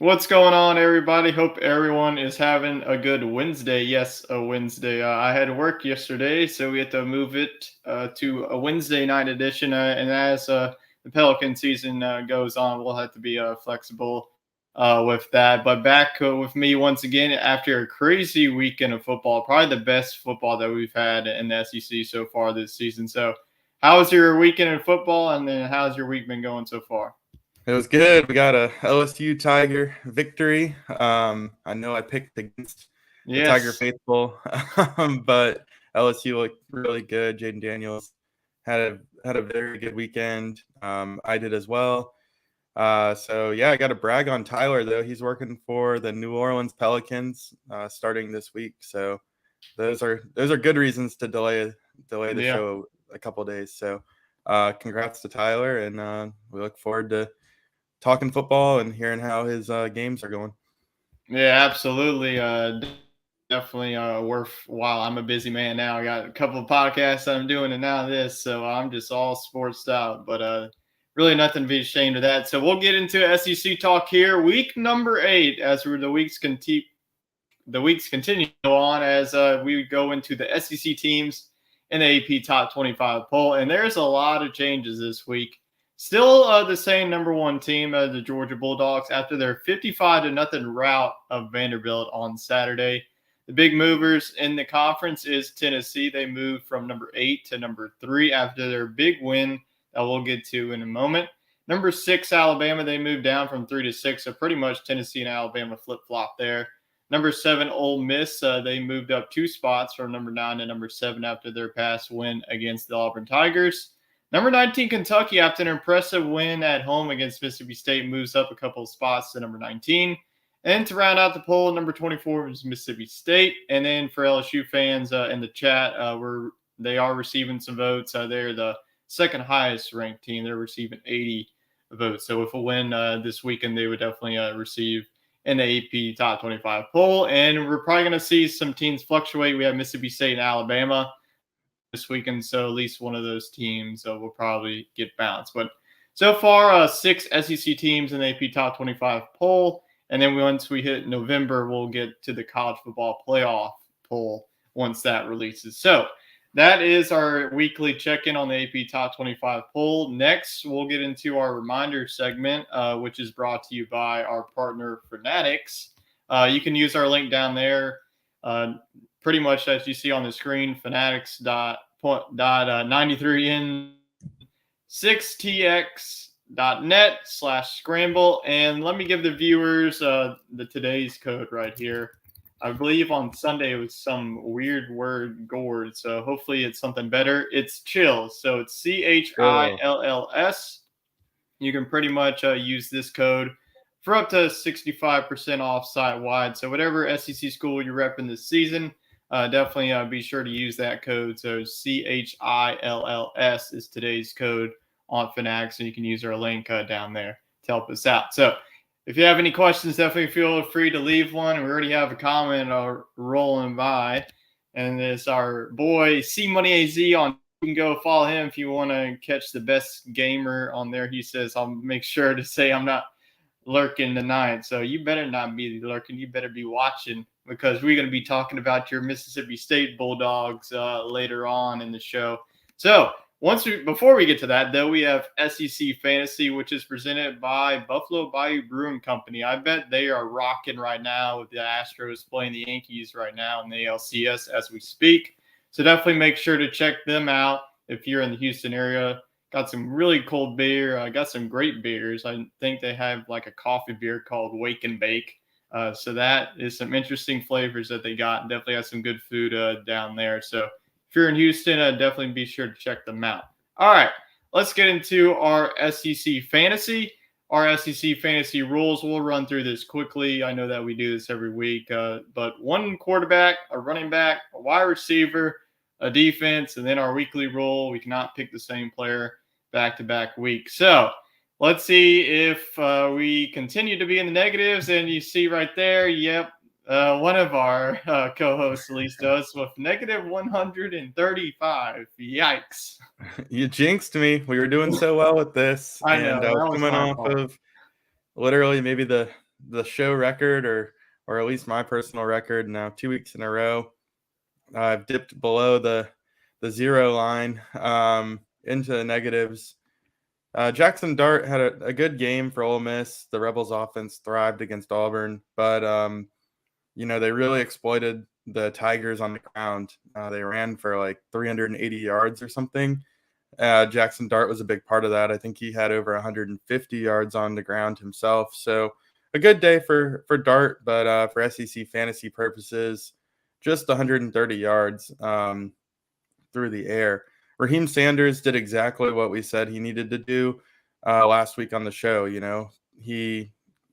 What's going on, everybody? Hope everyone is having a good Wednesday. Yes, a Wednesday. I had work yesterday, so we had to move it to a Wednesday night edition. And as the Pelican season goes on, we'll have to be flexible with that. But back with me once again after a crazy weekend of football, probably the best football that we've had in the SEC so far this season. So, how was your weekend in football, and then how's your week been going so far? It was good. We got a LSU Tiger victory. I know I picked against the Tiger Yes. faithful, but LSU looked really good. Jaden Daniels had a very good weekend. I did as well. So yeah, I got to brag on Tyler though. He's working for the New Orleans Pelicans starting this week. So those are good reasons to delay the Yeah. show a couple days. So congrats to Tyler, and we look forward to talking football and hearing how his games are going. Yeah, absolutely. Definitely worthwhile. I'm a busy man now. I got a couple of podcasts I'm doing, and now this, so I'm just all sportsed out. But really, nothing to be ashamed of that. So we'll get into SEC talk here. Week number 8, as we're the weeks continue on as we go into the SEC teams in the AP Top 25 poll, and there's a lot of changes this week. Still the same number one team as the Georgia Bulldogs after their 55 to nothing rout of Vanderbilt on Saturday. The big movers in the conference is Tennessee. They moved from number 8 to number 3 after their big win that we'll get to in a moment. Number 6, Alabama, they moved down from 3 to 6, so pretty much Tennessee and Alabama flip flop there. Number 7, Ole Miss, they moved up 2 spots from number 9 to number 7 after their past win against the Auburn Tigers. Number 19, Kentucky, after an impressive win at home against Mississippi State, moves up a couple of spots to number 19. And to round out the poll, number 24 is Mississippi State. And then for LSU fans in the chat, they are receiving some votes. They're the second highest ranked team. They're receiving 80 votes. So if a win this weekend, they would definitely receive in the AP Top 25 poll. And we're probably going to see some teams fluctuate. We have Mississippi State and Alabama this weekend, so at least one of those teams will probably get bounced. But so far, 6 SEC teams in the AP Top 25 poll. And then once we hit November, we'll get to the college football playoff poll once that releases. So that is our weekly check-in on the AP Top 25 poll. Next, we'll get into our reminder segment, which is brought to you by our partner Fanatics. You can use our link down there, pretty much as you see on the screen, fanatics.93n6tx.net/scramble. And let me give the viewers the today's code right here. I believe on Sunday it was some weird word gourd, so hopefully it's something better. It's chills, so it's CHILLS. You can pretty much use this code for up to 65% off site wide. So whatever SEC school you're repping this season, definitely be sure to use that code. So CHILLS is today's code on Fanatics, and you can use our link down there to help us out. So if you have any questions, definitely feel free to leave one. We already have a comment rolling by, and it's our boy C Money AZ on. You can go follow him if you want to catch the best gamer on there. He says, I'll make sure to say I'm not lurking tonight. So you better not be lurking. You better be watching, because we're going to be talking about your Mississippi State Bulldogs later on in the show. So before we get to that, though, we have SEC Fantasy, which is presented by Buffalo Bayou Brewing Company. I bet they are rocking right now with the Astros playing the Yankees right now in the ALCS as we speak. So definitely make sure to check them out if you're in the Houston area. Got some really cold beer. I got some great beers. I think they have like a coffee beer called Wake and Bake. So that is some interesting flavors that they got. And definitely has some good food down there. So if you're in Houston, definitely be sure to check them out. All right, let's get into our SEC Fantasy. Our SEC Fantasy rules, we'll run through this quickly. I know that we do this every week, but one quarterback, a running back, a wide receiver, a defense, and then our weekly rule, we cannot pick the same player back-to-back weeks. So let's see if we continue to be in the negatives. And you see right there, yep, one of our co-hosts at least does with negative 135. Yikes. You jinxed me. We were doing so well with this, I know, and I was that was coming my off fault. of literally maybe the the show record, or at least my personal record now 2 weeks in a row. I've dipped below the 0 line into the negatives. Jackson Dart had a good game for Ole Miss. The Rebels offense thrived against Auburn, but they really exploited the Tigers on the ground. They ran for like 380 yards or something. Jackson Dart was a big part of that. I think he had over 150 yards on the ground himself. So a good day for Dart, but for SEC fantasy purposes, just 130 yards through the air. Raheem Sanders did exactly what we said he needed to do last week on the show. He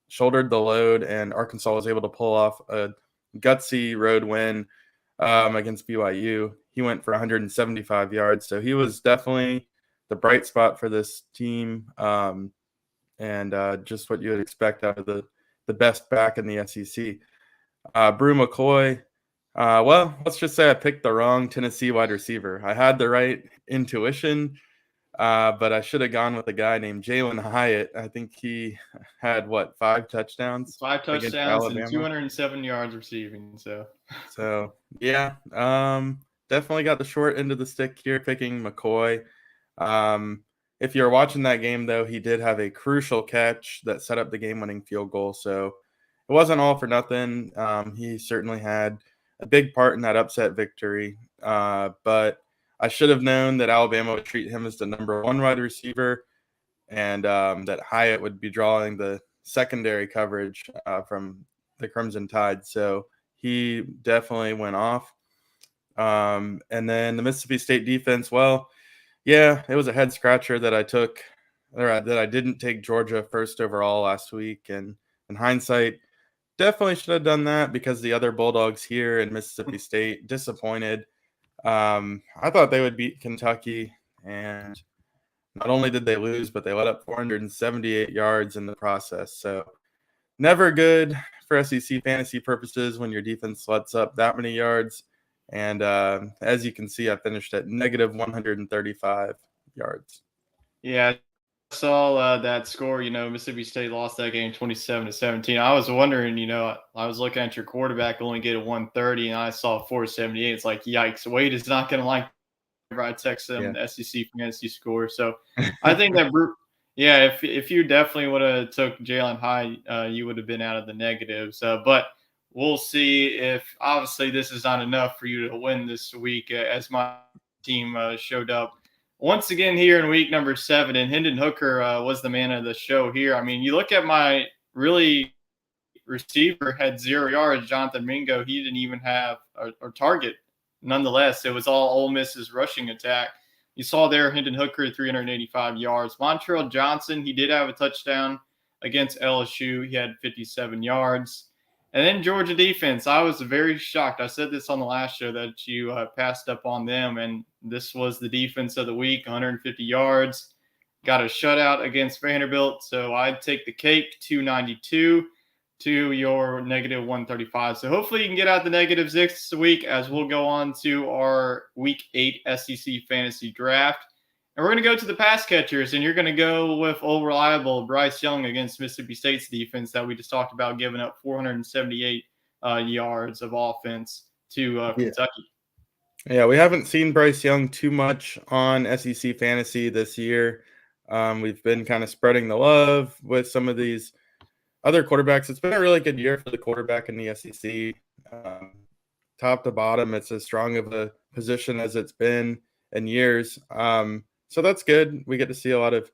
shouldered the load, and Arkansas was able to pull off a gutsy road win against BYU. He went for 175 yards, so he was definitely the bright spot for this team, and just what you would expect out of the best back in the SEC. Brew McCoy, well, let's just say I picked the wrong Tennessee wide receiver. I had the right intuition, but I should have gone with a guy named Jalen Hyatt. I think he had, 5 touchdowns? 5 touchdowns and 207 yards receiving. So yeah, definitely got the short end of the stick here picking McCoy. If you're watching that game, though, he did have a crucial catch that set up the game-winning field goal. So it wasn't all for nothing. He certainly had a big part in that upset victory. But I should have known that Alabama would treat him as the number 1 wide receiver, and that Hyatt would be drawing the secondary coverage from the Crimson Tide. So he definitely went off. And then the Mississippi State defense, well, yeah, it was a head scratcher that I didn't take Georgia first overall last week. And in hindsight, definitely should have done that because the other Bulldogs here in Mississippi State disappointed. I thought they would beat Kentucky, and not only did they lose, but they let up 478 yards in the process. So never good for SEC fantasy purposes when your defense lets up that many yards. And as you can see, I finished at negative 135 yards. Yeah, I saw that score. Mississippi State lost that game 27-17. I was wondering, I was looking at your quarterback only get a 130, and I saw 478. It's like, yikes, Wade is not going to like I text them the SEC fantasy score. So I think that, if you definitely would have took Jalen Hyatt, you would have been out of the negatives. But we'll see if obviously this is not enough for you to win this week, as my team showed up once again here in week number 7. And Hendon Hooker was the man of the show here. I mean, you look at my receiver had 0 yards. Jonathan Mingo, he didn't even have a target. Nonetheless, it was all Ole Miss's rushing attack. You saw there Hendon Hooker, 385 yards. Montrell Johnson, he did have a touchdown against LSU. He had 57 yards. And then Georgia defense, I was very shocked. I said this on the last show that you passed up on them, and this was the defense of the week, 150 yards. Got a shutout against Vanderbilt, so I'd take the cake, 292 to your negative 135. So hopefully you can get out the negatives this week as we'll go on to our Week 8 SEC Fantasy Draft. And we're going to go to the pass catchers, and you're going to go with old reliable Bryce Young against Mississippi State's defense that we just talked about, giving up 478 yards of offense to Kentucky. Yeah, we haven't seen Bryce Young too much on SEC Fantasy this year. We've been kind of spreading the love with some of these other quarterbacks. It's been a really good year for the quarterback in the SEC. Top to bottom, it's as strong of a position as it's been in years. So that's good. We get to see a lot of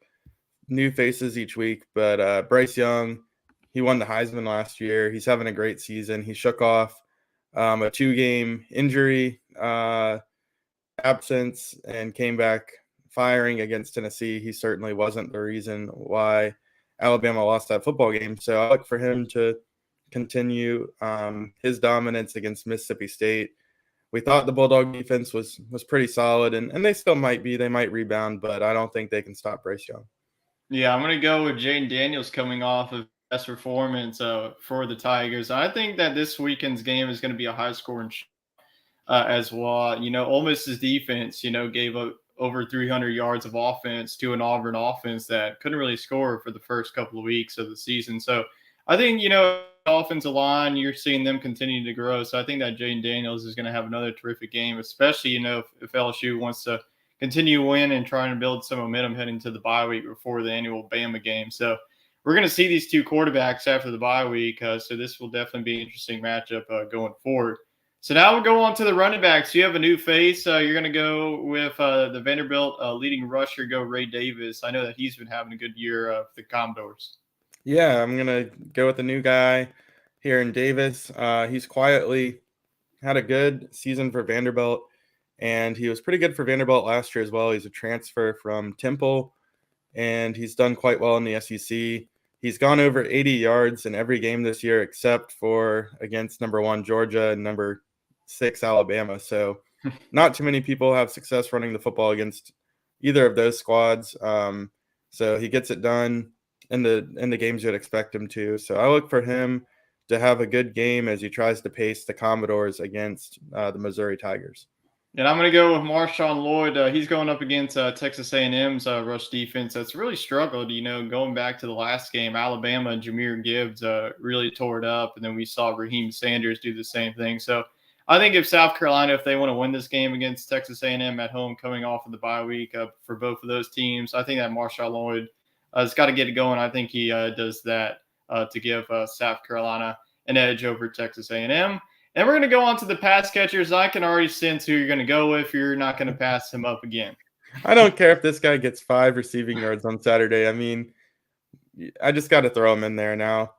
new faces each week. But Bryce Young, he won the Heisman last year. He's having a great season. He shook off a 2-game injury absence and came back firing against Tennessee. He certainly wasn't the reason why Alabama lost that football game. So I look for him to continue his dominance against Mississippi State. We thought the Bulldog defense was pretty solid, and they still might be. They might rebound, but I don't think they can stop Bryce Young. Yeah, I'm going to go with Jayden Daniels coming off of best performance for the Tigers. I think that this weekend's game is going to be a high-scoring as well. Ole Miss's defense, gave up over 300 yards of offense to an Auburn offense that couldn't really score for the first couple of weeks of the season. So I think, offensive line, you're seeing them continue to grow. So I think that Jaden Daniels is going to have another terrific game, especially, if LSU wants to continue to win and trying to build some momentum heading to the bye week before the annual Bama game. So we're going to see these two quarterbacks after the bye week. So this will definitely be an interesting matchup going forward. So now we'll go on to the running backs. You have a new face. You're going to go with the Vanderbilt leading rusher, go Ray Davis. I know that he's been having a good year for the Commodores. Yeah, I'm gonna go with the new guy here in Davis. He's quietly had a good season for Vanderbilt, and he was pretty good for Vanderbilt last year as well. He's a transfer from Temple, and he's done quite well in the SEC. He's gone over 80 yards in every game this year except for against number 1 Georgia and number 6 Alabama. So not too many people have success running the football against either of those squads. So he gets it done in the games you'd expect him to. So I look for him to have a good game as he tries to pace the Commodores against the Missouri Tigers. And I'm going to go with Marshawn Lloyd. He's going up against Texas A&M's rush defense that's really struggled. Going back to the last game, Alabama and Jahmyr Gibbs really tore it up, and then we saw Raheem Sanders do the same thing. So I think if South Carolina, if they want to win this game against Texas A&M at home, coming off of the bye week for both of those teams, I think that Marshawn Lloyd has got to get it going. I think he does that to give South Carolina an edge over Texas A&M. And we're going to go on to the pass catchers. I can already sense who you're going to go with. You're not going to pass him up again. I don't care if this guy gets 5 receiving yards on Saturday. I mean, I just got to throw him in there now.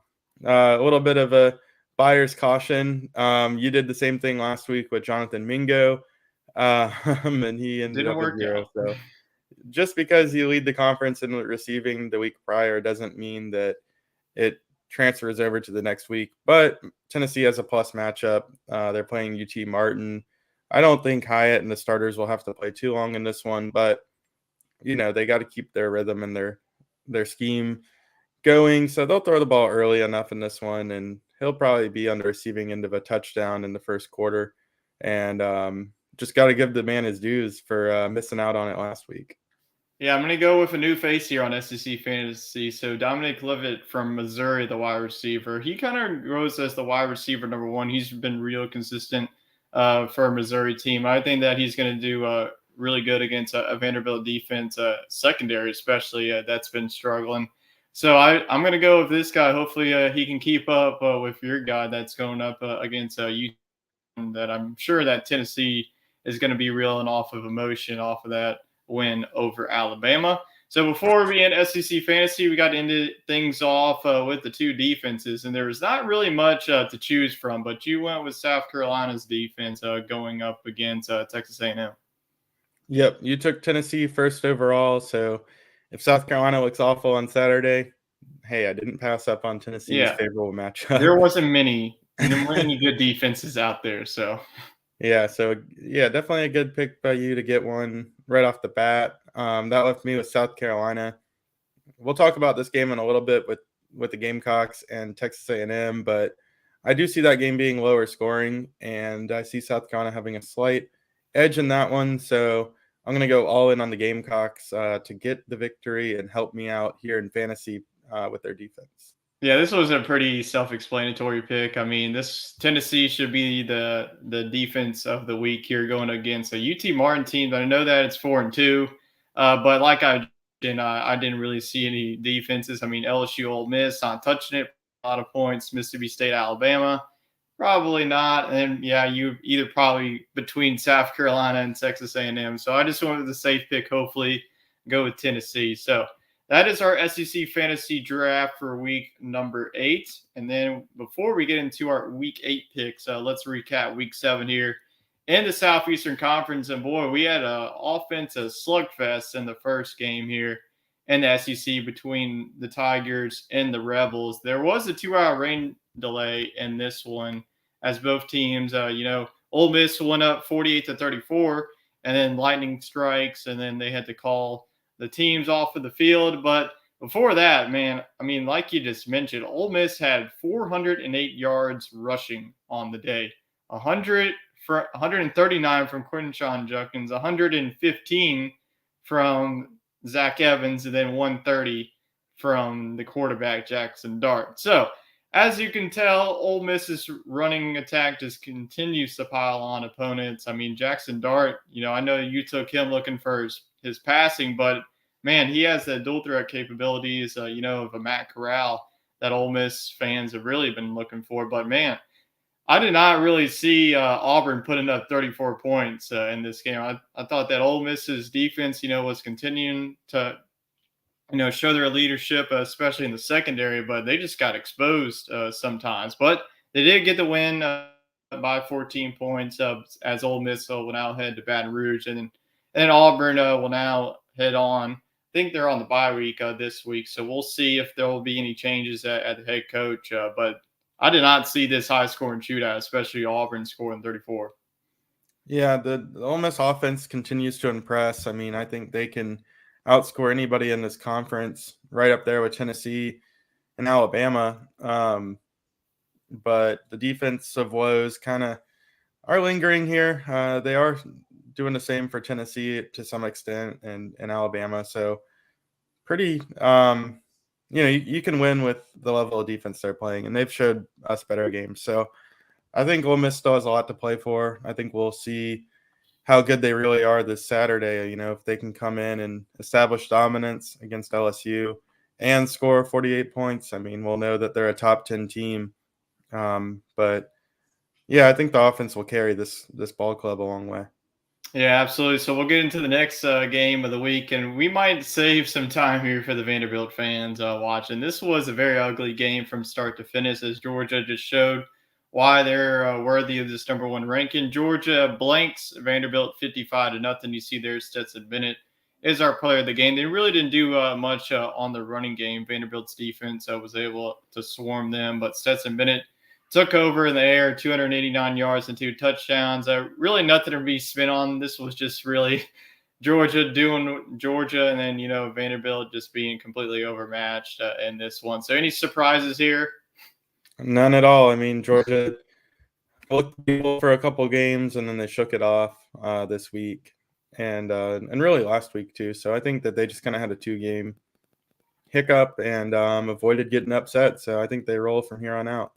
A little bit of a buyer's caution. You did the same thing last week with Jonathan Mingo, and he ended up with 0. So just because you lead the conference in receiving the week prior doesn't mean that it transfers over to the next week. But Tennessee has a plus matchup. They're playing UT Martin. I don't think Hyatt and the starters will have to play too long in this one, but they got to keep their rhythm and their scheme going. So they'll throw the ball early enough in this one, and he'll probably be on the receiving end of a touchdown in the first quarter. And just got to give the man his dues for missing out on it last week. Yeah, I'm going to go with a new face here on SEC Fantasy. So Dominic Levitt from Missouri, the wide receiver. He kind of grows as the wide receiver number 1. He's been real consistent for a Missouri team. I think that he's going to do really good against a Vanderbilt defense, secondary especially, that's been struggling. So I'm going to go with this guy. Hopefully he can keep up with your guy that's going up against Utah. That I'm sure that Tennessee is going to be reeling off of emotion off of that win over Alabama. So before we end SEC Fantasy, we got to end things off with the two defenses, and there was not really much to choose from, but you went with South Carolina's defense going up against Texas A&M. Yep, you took Tennessee first overall, so if South Carolina looks awful on Saturday, hey, I didn't pass up on Tennessee's favorable matchup. There wasn't many good defenses out there, so. Yeah, definitely a good pick by you to get one right off the bat. That left me with South Carolina. We'll talk about this game in a little bit with the Gamecocks and Texas A&M, but I do see that game being lower scoring, and I see South Carolina having a slight edge in that one. So I'm going to go all in on the Gamecocks to get the victory and help me out here in fantasy with their defense. Yeah, this was a pretty self-explanatory pick. I mean, this Tennessee should be the defense of the week here going against a UT Martin team. I know that it's 4-2, but like I didn't really see any defenses. I mean, LSU, Ole Miss not touching it, a lot of points. Mississippi State, Alabama, probably not. And yeah, you either probably between South Carolina and Texas A&M. So I just went with the safe pick. Hopefully, go with Tennessee. So that is our SEC Fantasy Draft for week number 8. And then before we get into our week 8 picks, let's recap week 7 here in the Southeastern Conference. And boy, we had an offensive slugfest in the first game here in the SEC between the Tigers and the Rebels. There was a 2-hour rain delay in this one as both teams, Ole Miss went up 48-34, and then lightning strikes, and then they had to call the teams off of the field. But before that, man, I mean, like you just mentioned, Ole Miss had 408 yards rushing on the day, 139 from Quinshon Judkins, 115 from Zach Evans, and then 130 from the quarterback Jackson Dart. So as you can tell, Ole Miss's running attack just continues to pile on opponents. I mean, Jackson Dart, I know you took him looking for his passing, but man, he has the dual threat capabilities, of a Matt Corral that Ole Miss fans have really been looking for. But man, I did not really see Auburn putting up 34 points in this game. I thought that Ole Miss's defense, was continuing to show their leadership, especially in the secondary, but they just got exposed sometimes. But they did get the win by 14 points as Ole Miss will now head to Baton Rouge. And Auburn will now head on. I think they're on the bye week this week. So we'll see if there will be any changes at the head coach. But I did not see this high scoring shootout, especially Auburn scoring 34. Yeah, the Ole Miss offense continues to impress. I mean, I think they can outscore anybody in this conference, right up there with Tennessee and Alabama. But the defensive woes kind of are lingering here. They are doing the same for Tennessee to some extent and Alabama. So pretty, you can win with the level of defense they're playing, and they've showed us better games. So I think Ole Miss still has a lot to play for. I think we'll see how good they really are this Saturday. If they can come in and establish dominance against LSU and score 48 points, I mean, we'll know that they're a top 10 team. But yeah, I think the offense will carry this ball club a long way. Yeah, absolutely. So we'll get into the next game of the week, and we might save some time here for the Vanderbilt fans watching. This was a very ugly game from start to finish, as Georgia just showed why they're worthy of this number one ranking. Georgia blanks Vanderbilt 55-0. You see there, Stetson Bennett is our player of the game. They really didn't do much on the running game. Vanderbilt's defense was able to swarm them, but Stetson Bennett took over in the air, 289 yards and 2 touchdowns. Really nothing to be spent on. This was just really Georgia doing Georgia, and then, Vanderbilt just being completely overmatched in this one. So any surprises here? None at all. I mean, Georgia looked people for a couple games, and then they shook it off this week and really last week too. So I think that they just kind of had a 2-game hiccup and avoided getting upset. So I think they roll from here on out.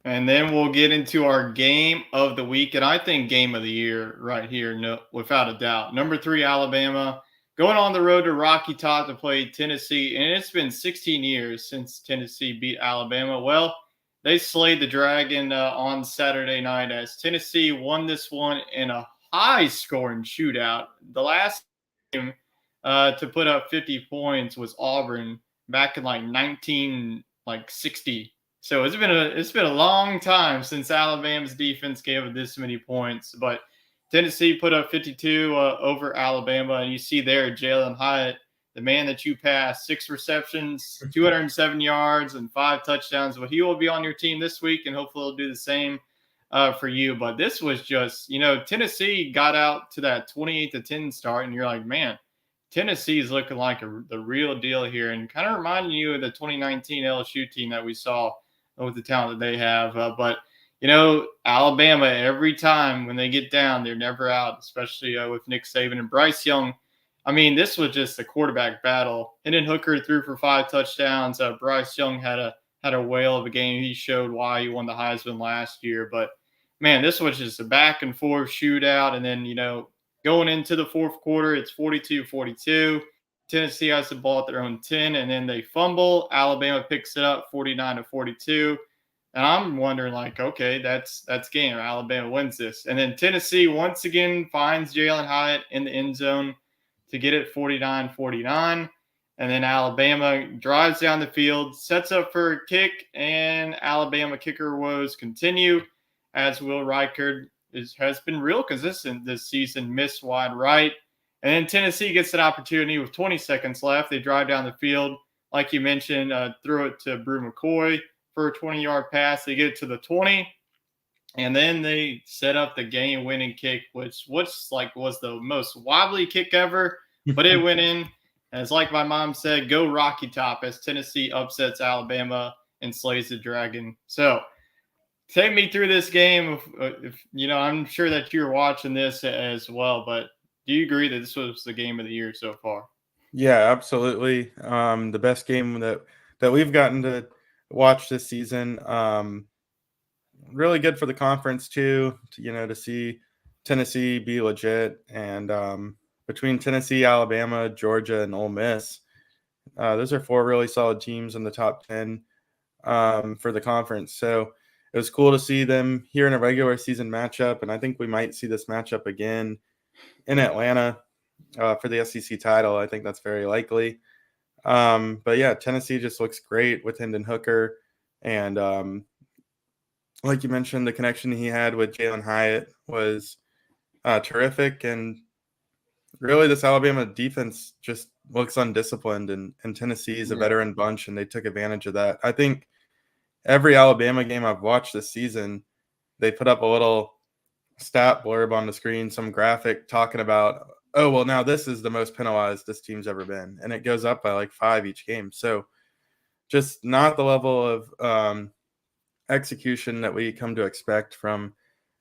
And then we'll get into our game of the week, and I think game of the year right here, no, without a doubt. Number 3, Alabama, going on the road to Rocky Top to play Tennessee, and it's been 16 years since Tennessee beat Alabama. Well, they slayed the Dragon on Saturday night as Tennessee won this one in a high-scoring shootout. The last game to put up 50 points was Auburn back in 1960. So it's been a long time since Alabama's defense gave up this many points, but Tennessee put up 52 over Alabama, and you see there Jalen Hyatt, the man that you passed, 6 receptions, 207 yards, and 5 touchdowns. But he will be on your team this week, and hopefully he'll do the same for you. But this was just, Tennessee got out to that 28-10 start, and you're like, man, Tennessee is looking like the real deal here, and kind of reminding you of the 2019 LSU team that we saw with the talent that they have. But, Alabama, every time when they get down, they're never out, especially with Nick Saban and Bryce Young. I mean, this was just a quarterback battle. Hendon Hooker threw for 5 touchdowns. Bryce Young had a whale of a game. He showed why he won the Heisman last year. But, man, this was just a back-and-forth shootout. And then, going into the fourth quarter, it's 42-42. Tennessee has the ball at their own 10, and then they fumble. Alabama picks it up 49-42. And I'm wondering, okay, that's game. Alabama wins this. And then Tennessee once again finds Jalen Hyatt in the end zone to get it 49-49. And then Alabama drives down the field, sets up for a kick, and Alabama kicker woes continue as Will Reichard has been real consistent this season, missed wide right. And then Tennessee gets an opportunity with 20 seconds left. They drive down the field. Like you mentioned, throw it to Brew McCoy for a 20-yard pass. They get it to the 20. And then they set up the game-winning kick, which was the most wobbly kick ever. But it went in. As like my mom said, go Rocky Top as Tennessee upsets Alabama and slays the Dragon. So take me through this game. I'm sure that you're watching this as well, but do you agree that this was the game of the year so far? Yeah, absolutely. The best game that we've gotten to watched this season. Really good for the conference too, to see Tennessee be legit. And between Tennessee, Alabama, Georgia, and Ole Miss, those are 4 really solid teams in the top 10 for the conference. So it was cool to see them here in a regular season matchup. And I think we might see this matchup again in Atlanta for the SEC title. I think that's very likely. But yeah, Tennessee just looks great with Hendon Hooker. And like you mentioned, the connection he had with Jalen Hyatt was terrific. And really, this Alabama defense just looks undisciplined. And Tennessee is a veteran bunch, and they took advantage of that. I think every Alabama game I've watched this season, they put up a little stat blurb on the screen, some graphic talking about, oh, well, now this is the most penalized this team's ever been. And it goes up by like 5 each game. So just not the level of execution that we come to expect from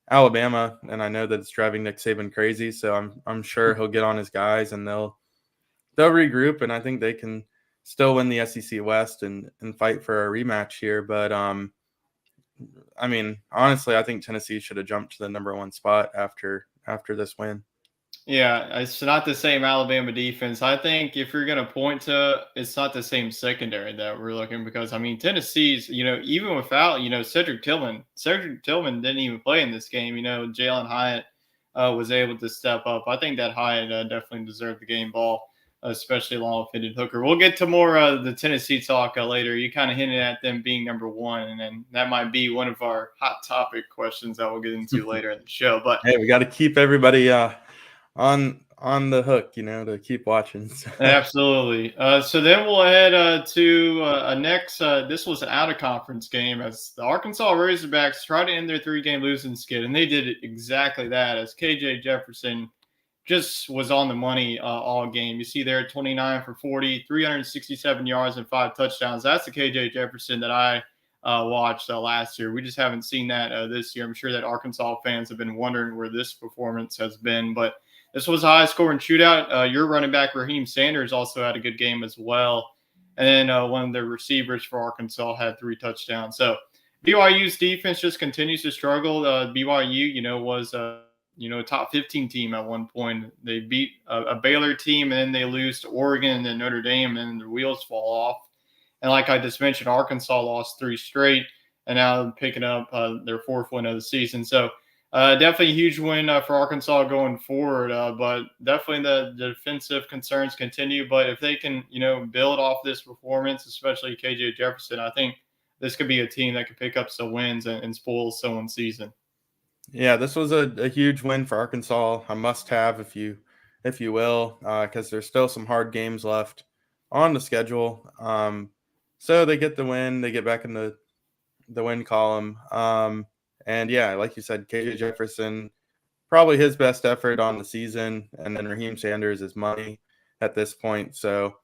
Alabama. And I know that it's driving Nick Saban crazy. So I'm sure he'll get on his guys and they'll regroup. And I think they can still win the SEC West and fight for a rematch here. But I mean, honestly, I think Tennessee should have jumped to the number 1 spot after this win. Yeah, it's not the same Alabama defense. I think if you're going to point to, it's not the same secondary that we're looking, because I mean Tennessee's, even without Cedric Tillman didn't even play in this game. Jalen Hyatt was able to step up. I think that Hyatt definitely deserved the game ball, especially along with Hendon Hooker. We'll get to more the Tennessee talk later. You kind of hinted at them being number 1, and then that might be one of our hot topic questions that we'll get into later in the show. But hey, we got to keep everybody on the hook, to keep watching. Absolutely. So then we'll head to a next. This was an out of conference game as the Arkansas Razorbacks tried to end their 3-game losing skid, and they did exactly that. As KJ Jefferson just was on the money all game. You see there 29 for 40, 367 yards and 5 touchdowns. That's the KJ Jefferson that I watched last year. We just haven't seen that this year. I'm sure that Arkansas fans have been wondering where this performance has been, but this was a high-scoring shootout. Your running back, Raheem Sanders, also had a good game as well. And then one of the receivers for Arkansas had 3 touchdowns. So BYU's defense just continues to struggle. BYU, was a top 15 team at one point. They beat a Baylor team, and then they lose to Oregon and then Notre Dame, and then the wheels fall off. And like I just mentioned, Arkansas lost 3 straight, and now they're picking up their 4th win of the season. So definitely a huge win for Arkansas going forward, but definitely the defensive concerns continue. But if they can, build off this performance, especially KJ Jefferson, I think this could be a team that could pick up some wins and spoil someone's season. Yeah, this was a huge win for Arkansas, a must-have, if you will, because there's still some hard games left on the schedule. So they get the win, they get back in the win column. And yeah, like you said, KJ Jefferson, probably his best effort on the season. And then Raheem Sanders is money at this point. So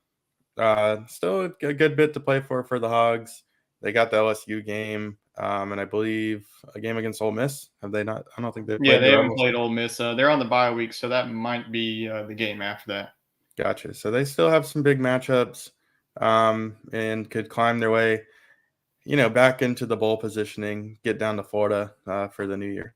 still a good bit to play for the Hogs. They got the LSU game, and I believe a game against Ole Miss. Have they not? I don't think they've played. Yeah, they haven't played Ole Miss. They're on the bye week, so that might be the game after that. Gotcha. So they still have some big matchups and could climb their way back into the bowl positioning, get down to Florida for the new year.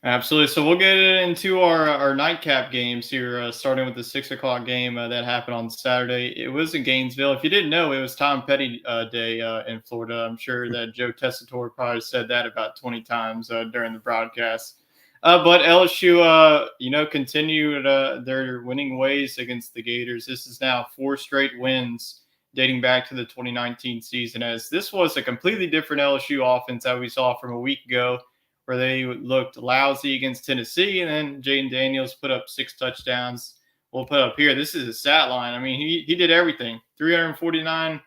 Absolutely. So we'll get into our nightcap games here, starting with the 6:00 game that happened on Saturday. It was in Gainesville. If you didn't know, it was Tom Petty Day in Florida. I'm sure that Joe Tessitore probably said that about 20 times during the broadcast. But LSU, continued their winning ways against the Gators. This is now 4 straight wins dating back to the 2019 season, as this was a completely different LSU offense that we saw from a week ago, where they looked lousy against Tennessee, and then Jayden Daniels put up 6 touchdowns. We'll put up here. This is a stat line. I mean, he did everything. 349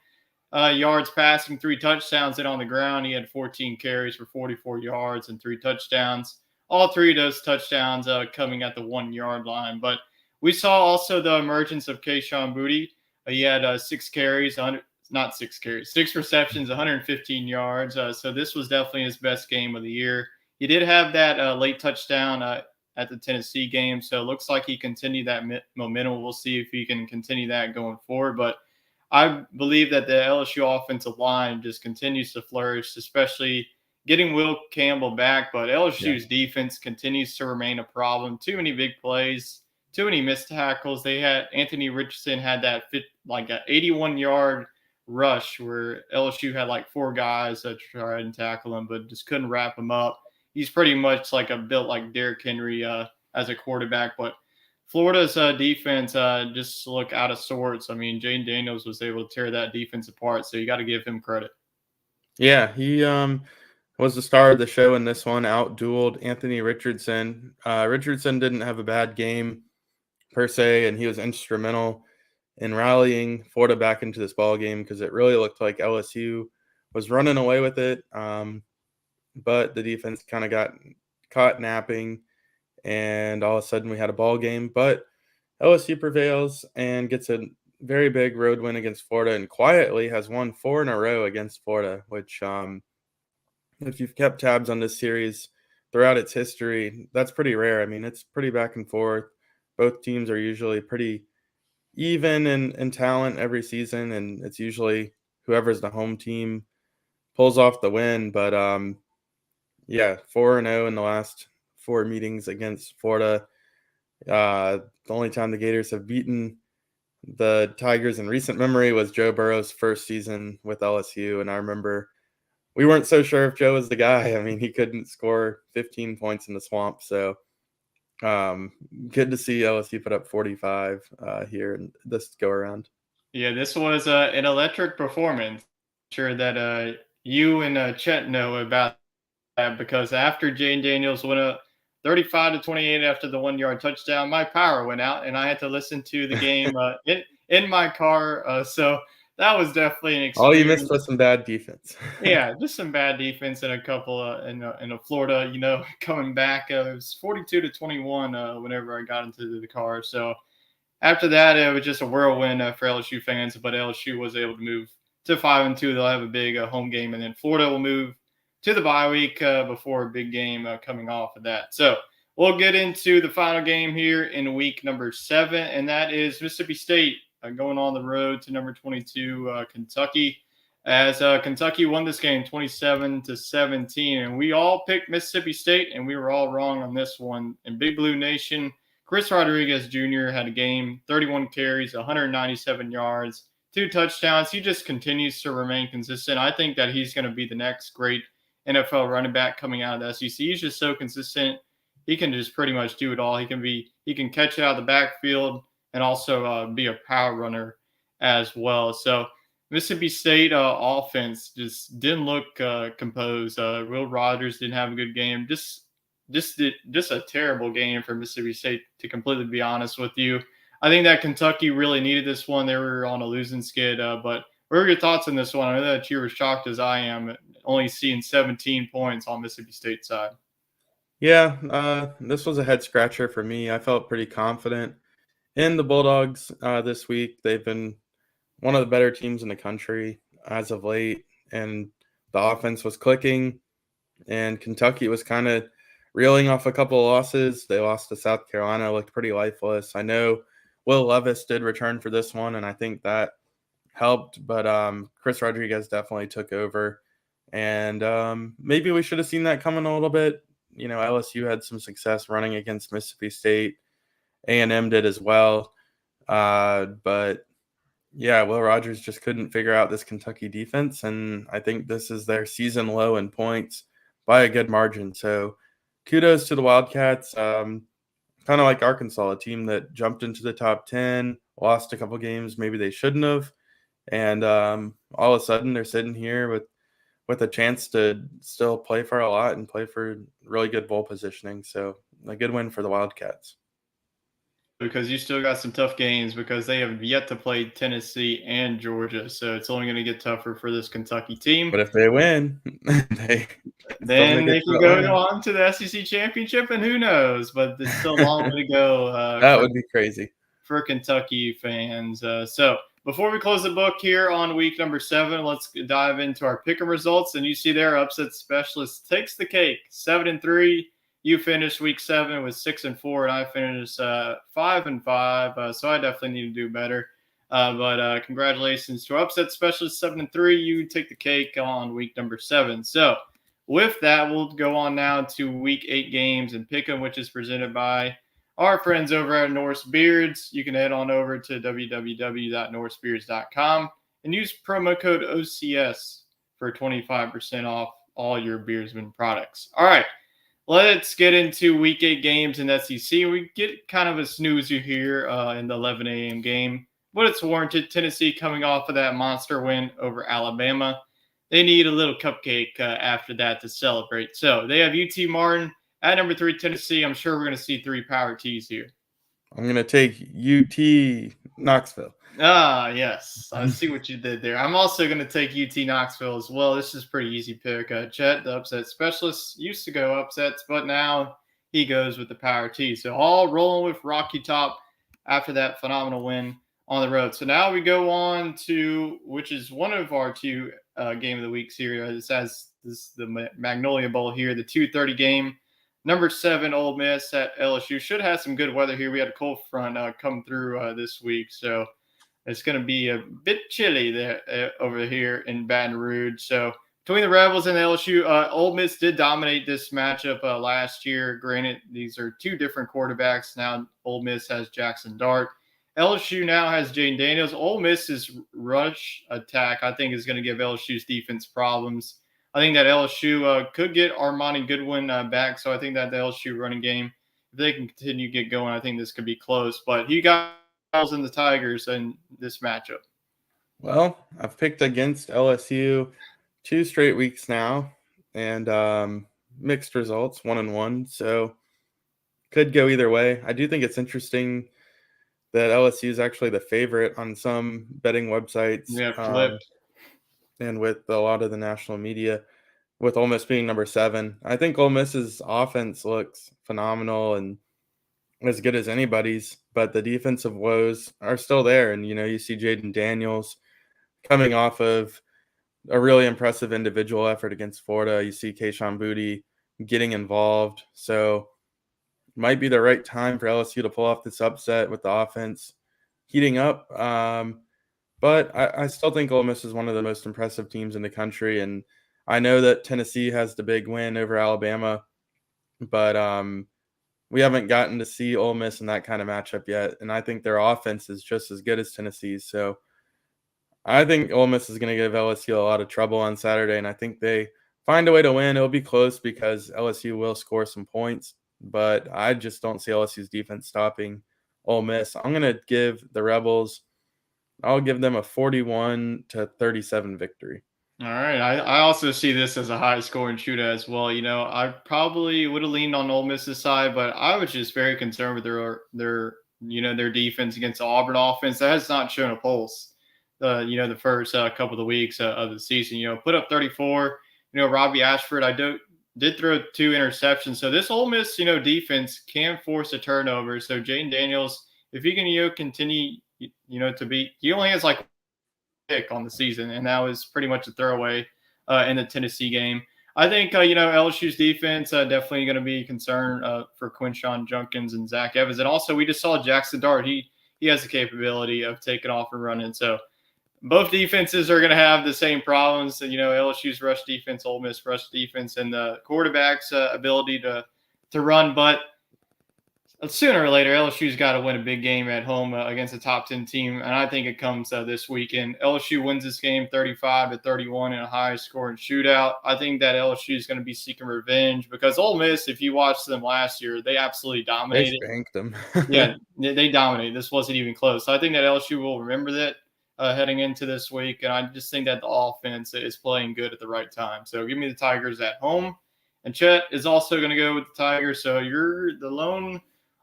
yards passing, 3 touchdowns. Then on the ground, he had 14 carries for 44 yards and 3 touchdowns. All 3 of those touchdowns coming at the 1-yard line. But we saw also the emergence of Kayshon Boutte. He had 6 carries, 6 receptions, 115 yards. So this was definitely his best game of the year. He did have that late touchdown at the Tennessee game, so it looks like he continued that momentum. We'll see if he can continue that going forward. But I believe that the LSU offensive line just continues to flourish, especially getting Will Campbell back. But Yeah. LSU's defense continues to remain a problem. Too many big plays, too many missed tackles. They had Anthony Richardson had that like an 81-yard rush where LSU had like four guys that tried and tackle him, but just couldn't wrap him up. He's pretty much like a built like Derrick Henry as a quarterback, but Florida's defense just look out of sorts. I mean, Jane Daniels was able to tear that defense apart, so you got to give him credit. Yeah, he was the star of the show in this one, outdueled Anthony Richardson. Richardson didn't have a bad game per se, and he was instrumental in rallying Florida back into this ball game because it really looked like LSU was running away with it. But the defense kind of got caught napping, and all of a sudden we had a ball game. But LSU prevails and gets a very big road win against Florida, and quietly has won 4 in a row against Florida, which if you've kept tabs on this series throughout its history, that's pretty rare. I mean, it's pretty back and forth. Both teams are usually pretty even in talent every season, and it's usually whoever's the home team pulls off the win. But yeah, 4-0 in the last 4 meetings against Florida. The only time the Gators have beaten the Tigers in recent memory was Joe Burrow's first season with LSU, and I remember we weren't so sure if Joe was the guy. I mean, he couldn't score 15 points in the swamp, so good to see LSU put up 45 here in this go around. Yeah, this was an electric performance. I'm sure that you and Chet know about that because after Jane Daniels went up 35-28 after the 1-yard touchdown, my power went out and I had to listen to the game in my car. So that was definitely an experience. All you missed was some bad defense. Yeah, just some bad defense and a couple in a Florida, coming back. It was 42-21 whenever I got into the car. So after that, it was just a whirlwind for LSU fans. But LSU was able to move to 5-2. They'll have a big home game, and then Florida will move to the bye week before a big game coming off of that. So we'll get into the final game here in week number 7, and that is Mississippi State going on the road to number 22 Kentucky. As Kentucky won this game 27-17, and we all picked Mississippi State, and we were all wrong on this one. In Big Blue Nation, Chris Rodriguez Jr. had a game, 31 carries, 197 yards, 2 touchdowns. He just continues to remain consistent. I think that he's going to be the next great NFL running back coming out of the SEC. He's just so consistent. He can just pretty much do it all. He can catch it out of the backfield and also be a power runner as well. So Mississippi State offense just didn't look composed. Will Rogers didn't have a good game. Just a terrible game for Mississippi State, to completely be honest with you. I think that Kentucky really needed this one. They were on a losing skid. But what are your thoughts on this one? I know that you were shocked as I am, only seeing 17 points on Mississippi State side. Yeah, this was a head scratcher for me. I felt pretty confident in the Bulldogs this week. They've been one of the better teams in the country as of late, and the offense was clicking, and Kentucky was kind of reeling off a couple of losses. They lost to South Carolina, looked pretty lifeless. I know Will Levis did return for this one, and I think that helped, but Chris Rodriguez definitely took over, and maybe we should have seen that coming a little bit. LSU had some success running against Mississippi State. A&M did as well, but yeah, Will Rogers just couldn't figure out this Kentucky defense, and I think this is their season low in points by a good margin. So kudos to the Wildcats. Kind of like Arkansas, a team that jumped into the top 10, lost a couple games maybe they shouldn't have, and all of a sudden they're sitting here with a chance to still play for a lot and play for really good bowl positioning. So a good win for the Wildcats. Because you still got some tough games because they have yet to play Tennessee and Georgia. So it's only going to get tougher for this Kentucky team. But if they win, then they can go on to the SEC championship, and who knows? But there's still a long way to go. That would be crazy for Kentucky fans. So before we close the book here on week number 7, let's dive into our pick'em results. And you see there, Upset Specialist takes the cake, 7-3. You finished week 7 with 6-4, and I finished 5-5. So I definitely need to do better. But congratulations to our upset specialist 7-3. You take the cake on week number 7. So with that, we'll go on now to week 8 games and pick 'em, which is presented by our friends over at Norse Beards. You can head on over to www.norsebeards.com and use promo code OCS for 25% off all your Beardsman products. All right, let's get into week 8 games in SEC. We get kind of a snoozer here in the 11 a.m. game, but it's warranted. Tennessee coming off of that monster win over Alabama. They need a little cupcake after that to celebrate. So they have UT Martin at number 3, Tennessee. I'm sure we're going to see 3 power T's here. I'm going to take UT Knoxville. Ah, yes. I see what you did there. I'm also going to take UT Knoxville as well. This is a pretty easy pick. Chet, the upset specialist, used to go upsets, but now he goes with the power T. So all rolling with Rocky Top after that phenomenal win on the road. So now we go on to, which is one of our 2 game of the weeks here. This is the Magnolia Bowl here, the 2:30 game. Number 7, Ole Miss at LSU. Should have some good weather here. We had a cold front come through this week, so it's going to be a bit chilly there over here in Baton Rouge. So between the Rebels and the LSU, Ole Miss did dominate this matchup last year. Granted, these are 2 different quarterbacks. Now Ole Miss has Jackson Dart. LSU now has Jayden Daniels. Ole Miss's rush attack, I think, is going to give LSU's defense problems. I think that LSU could get Armani Goodwin back, so I think that the LSU running game, if they can continue to get going, I think this could be close. But you got in the Tigers in this matchup. Well, I've picked against LSU 2 straight weeks now, and mixed results, 1-1. So could go either way. I do think it's interesting that LSU is actually the favorite on some betting websites. Yeah, flipped. And with a lot of the national media, with Ole Miss being number 7. I think Ole Miss's offense looks phenomenal and as good as anybody's, but the defensive woes are still there. And, you see Jayden Daniels coming off of a really impressive individual effort against Florida. You see Kayshon Boutte getting involved. So might be the right time for LSU to pull off this upset with the offense heating up. But I still think Ole Miss is one of the most impressive teams in the country. And I know that Tennessee has the big win over Alabama, but we haven't gotten to see Ole Miss in that kind of matchup yet. And I think their offense is just as good as Tennessee's. So I think Ole Miss is going to give LSU a lot of trouble on Saturday. And I think they find a way to win. It'll be close because LSU will score some points, but I just don't see LSU's defense stopping Ole Miss. I'm going to give the Rebels, I'll give them a 41-37 victory. All right. I also see this as a high scoring shootout as well. I probably would have leaned on Ole Miss's side, but I was just very concerned with their defense against the Auburn offense. That has not shown a pulse, the first couple of the weeks of the season. Put up 34. Robbie Ashford, did throw 2 interceptions. So this Ole Miss, defense can force a turnover. So Jayden Daniels, if he can, continue, to be, he only has like pick on the season, and that was pretty much a throwaway in the Tennessee game. I think, LSU's defense definitely going to be concerned for Quinshon Judkins and Zach Evans. And also, we just saw Jackson Dart. He has the capability of taking off and running. So both defenses are going to have the same problems. LSU's rush defense, Ole Miss rush defense, and the quarterback's ability to run. But sooner or later, LSU's got to win a big game at home against a top 10 team, and I think it comes this weekend. LSU wins this game 35-31 in a high-scoring shootout. I think that LSU is going to be seeking revenge because Ole Miss, if you watched them last year, they absolutely dominated. They spanked them. Yeah, they dominated. This wasn't even close. So I think that LSU will remember that heading into this week, and I just think that the offense is playing good at the right time. So give me the Tigers at home. And Chet is also going to go with the Tigers, so you're the lone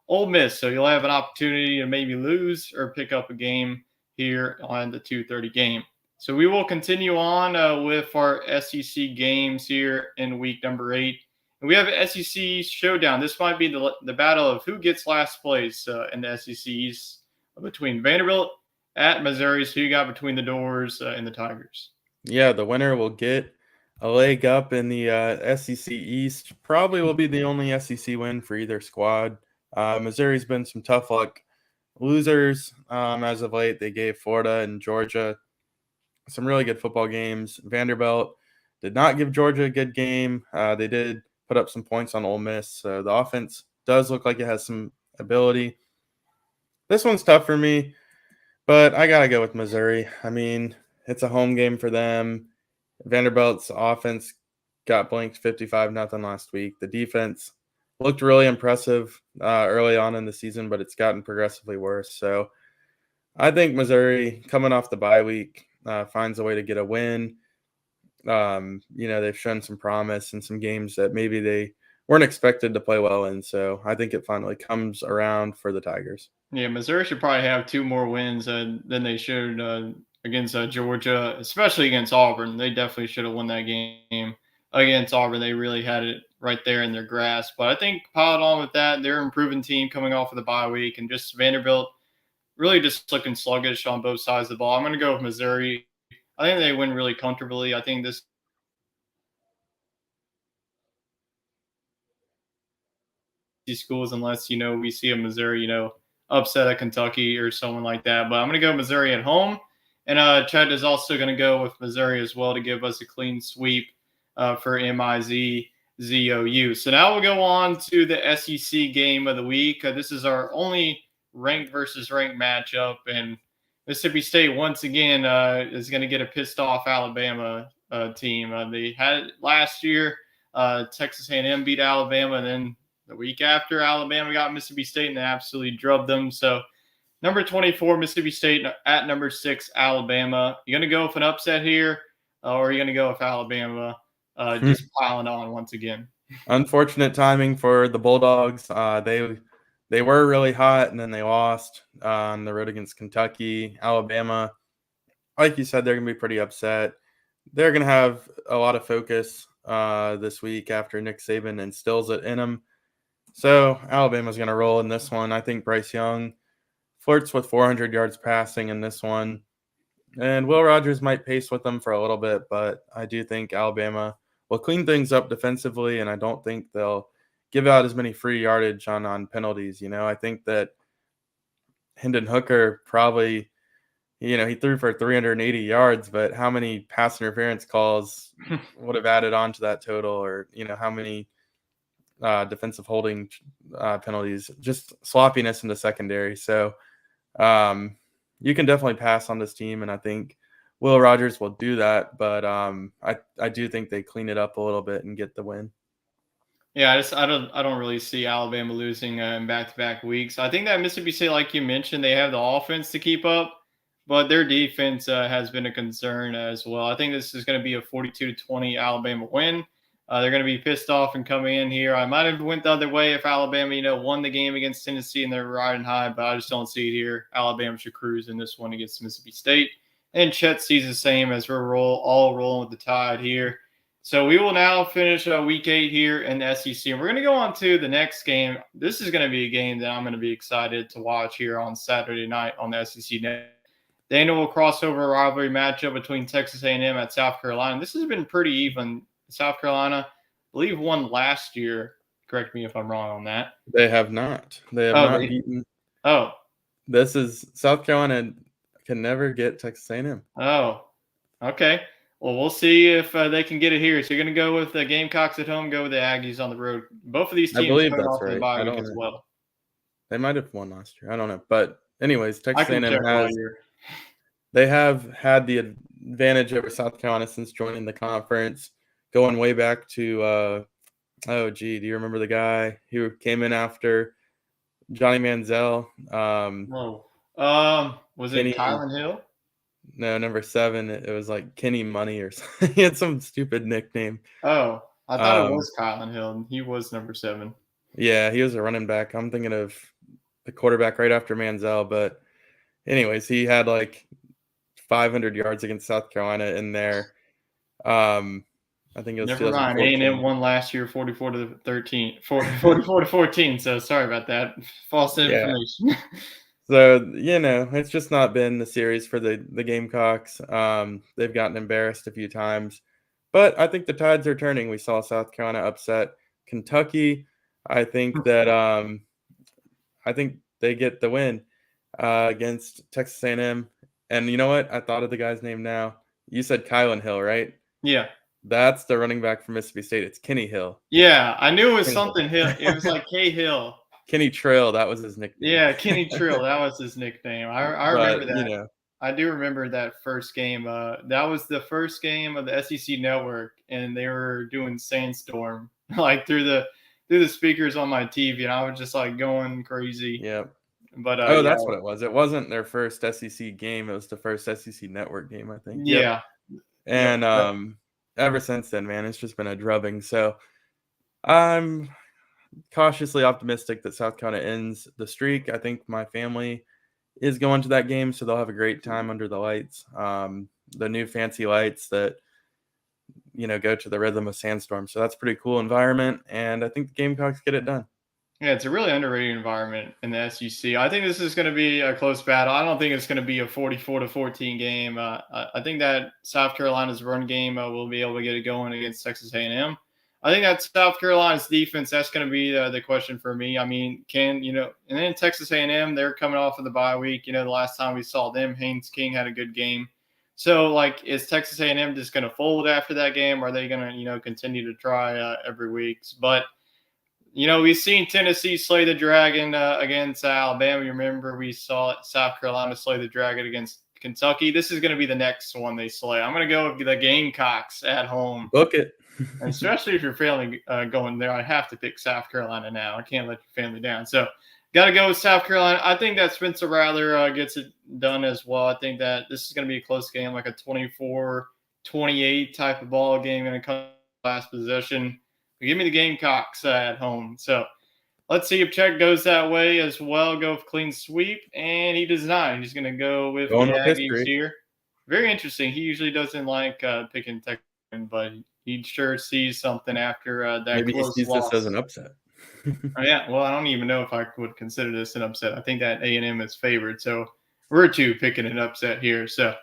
Ole Miss, so you'll have an opportunity to maybe lose or pick up a game here on the 2:30 game. So we will continue on with our SEC games here in week number 8. And we have an SEC showdown. This might be the battle of who gets last place in the SEC East between Vanderbilt at Missouri. So you got between the doors and the Tigers. Yeah, the winner will get a leg up in the SEC East. Probably will be the only SEC win for either squad. Missouri's been some tough luck losers as of late. They gave Florida and Georgia some really good football games. Vanderbilt did not give Georgia a good game. They did put up some points on Ole Miss. So the offense does look like it has some ability. This one's tough for me, but I got to go with Missouri. I mean, it's a home game for them. Vanderbilt's offense got blanked 55-0 last week. The defense looked really impressive early on in the season, but it's gotten progressively worse. So I think Missouri, coming off the bye week, finds a way to get a win. They've shown some promise in some games that maybe they weren't expected to play well in. So I think it finally comes around for the Tigers. Yeah, Missouri should probably have 2 more wins than they should against Georgia, especially against Auburn. They definitely should have won that game against Auburn. They really had it right there in their grasp. But I think piled on with that, they're an improving team coming off of the bye week, and just Vanderbilt really just looking sluggish on both sides of the ball. I'm going to go with Missouri. I think they win really comfortably. I think this these schools unless we see a Missouri upset at Kentucky or someone like that. But I'm going to go Missouri at home, and Chet is also going to go with Missouri as well to give us a clean sweep for MIZZOU. So now we'll go on to the SEC game of the week. This is our only ranked versus ranked matchup, and Mississippi State once again is going to get a pissed off Alabama team. They had it last year. Texas A&M beat Alabama, and then the week after, Alabama got Mississippi State, and they absolutely drubbed them. So number 24, Mississippi State at number 6, Alabama. You going to go with an upset here, or are you going to go with Alabama just piling on once again? Unfortunate timing for the Bulldogs. They were really hot, and then they lost on the road against Kentucky. Alabama, like you said, they're going to be pretty upset. They're going to have a lot of focus this week after Nick Saban instills it in them. So Alabama's going to roll in this one. I think Bryce Young flirts with 400 yards passing in this one. And Will Rogers might pace with them for a little bit, but I do think Alabama will clean things up defensively, and I don't think they'll give out as many free yardage on penalties. I think that Hendon Hooker probably, he threw for 380 yards, but how many pass interference calls would have added on to that total, or, how many defensive holding penalties, just sloppiness in the secondary. So you can definitely pass on this team, and I think Will Rogers will do that, but I do think they clean it up a little bit and get the win. Yeah, I don't really see Alabama losing in back-to-back weeks. I think that Mississippi State, like you mentioned, they have the offense to keep up, but their defense has been a concern as well. I think this is going to be a 42-20 Alabama win. They're going to be pissed off and coming in here. I might have went the other way if Alabama, won the game against Tennessee and they're riding high, but I just don't see it here. Alabama should cruise in this one against Mississippi State. And Chet sees the same as we're all rolling with the Tide here. So we will now finish Week 8 here in the SEC. And we're going to go on to the next game. This is going to be a game that I'm going to be excited to watch here on Saturday night on the SEC Net. The annual crossover rivalry matchup between Texas A&M at South Carolina. This has been pretty even. South Carolina, I believe, won last year. Correct me if I'm wrong on that. They have not. They have not beaten. Oh. This is South Carolina can never get Texas A&M. Oh, okay. Well, we'll see if they can get it here. So you're going to go with the Gamecocks at home, go with the Aggies on the road. Both of these teams I believe coming that's off right. the bye week as well. They might have won last year. I don't know. But anyways, Texas A&M they have had the advantage over South Carolina since joining the conference, going way back to do you remember the guy who came in after Johnny Manziel? Was it Kylan Hill? No, number 7. It was like Kenny Money or something. He had some stupid nickname. Oh, I thought it was Kylan Hill. He was number 7. Yeah, he was a running back. I'm thinking of the quarterback right after Manziel. But anyways, he had like 500 yards against South Carolina in there. I think it was never mind. A&M won last year 44-13, 44-14. So sorry about that. False information. So, it's just not been the series for the Gamecocks. They've gotten embarrassed a few times. But I think the tides are turning. We saw South Carolina upset Kentucky. I think that I think they get the win. against Texas A&M. And you know what? I thought of the guy's name now. You said Kylan Hill, right? Yeah. That's the running back from Mississippi State. It's Kenny Hill. Yeah, I knew it was Kenny Hill. something Hill. It was like K Hill. Kenny Trail, that was his nickname. Yeah, Kenny Trill, that was his nickname. I remember But, that. I do remember that first game. That was the first game of the SEC Network, and they were doing Sandstorm like through the speakers on my TV, and I was just like going crazy. yeah. But Oh, yeah, that's what it was. It wasn't their first SEC game. It was the first SEC Network game, I think. yeah, And ever since then, man, it's just been a drubbing. So I'm cautiously optimistic that South Carolina ends the streak. I think my family is going to that game, so they'll have a great time under the lights. The new fancy lights that go to the rhythm of Sandstorm. So that's a pretty cool environment, and I think the Gamecocks get it done. Yeah, it's a really underrated environment in the SEC. I think this is going to be a close battle. I don't think it's going to be a 44-14 game. I think that South Carolina's run game will be able to get it going against Texas A&M. I think that South Carolina's defense, that's going to be the question for me. I mean, and then Texas A&M, they're coming off of the bye week. The last time we saw them, Haynes King had a good game. So, is Texas A&M just going to fold after that game? Or are they going to, continue to try every week? But we've seen Tennessee slay the dragon against Alabama. You remember we saw South Carolina slay the dragon against Kentucky. This is going to be the next one they slay. I'm going to go with the Gamecocks at home. Book it. And especially if your family going there, I have to pick South Carolina now. I can't let your family down. So got to go with South Carolina. I think that Spencer Rattler gets it done as well. I think that this is going to be a close game, like a 24-28 type of ball game in a last possession. Give me the Gamecocks at home. So let's see if Czech goes that way as well. Go with clean sweep, and he does not. He's going to go with the Aggies here. Very interesting. He usually doesn't like picking Texas, but he sure sees something after that. Maybe he sees loss. this as an upset. Yeah, well, I don't even know if I would consider this an upset. I think that A&M is favored, so we're picking an upset here. So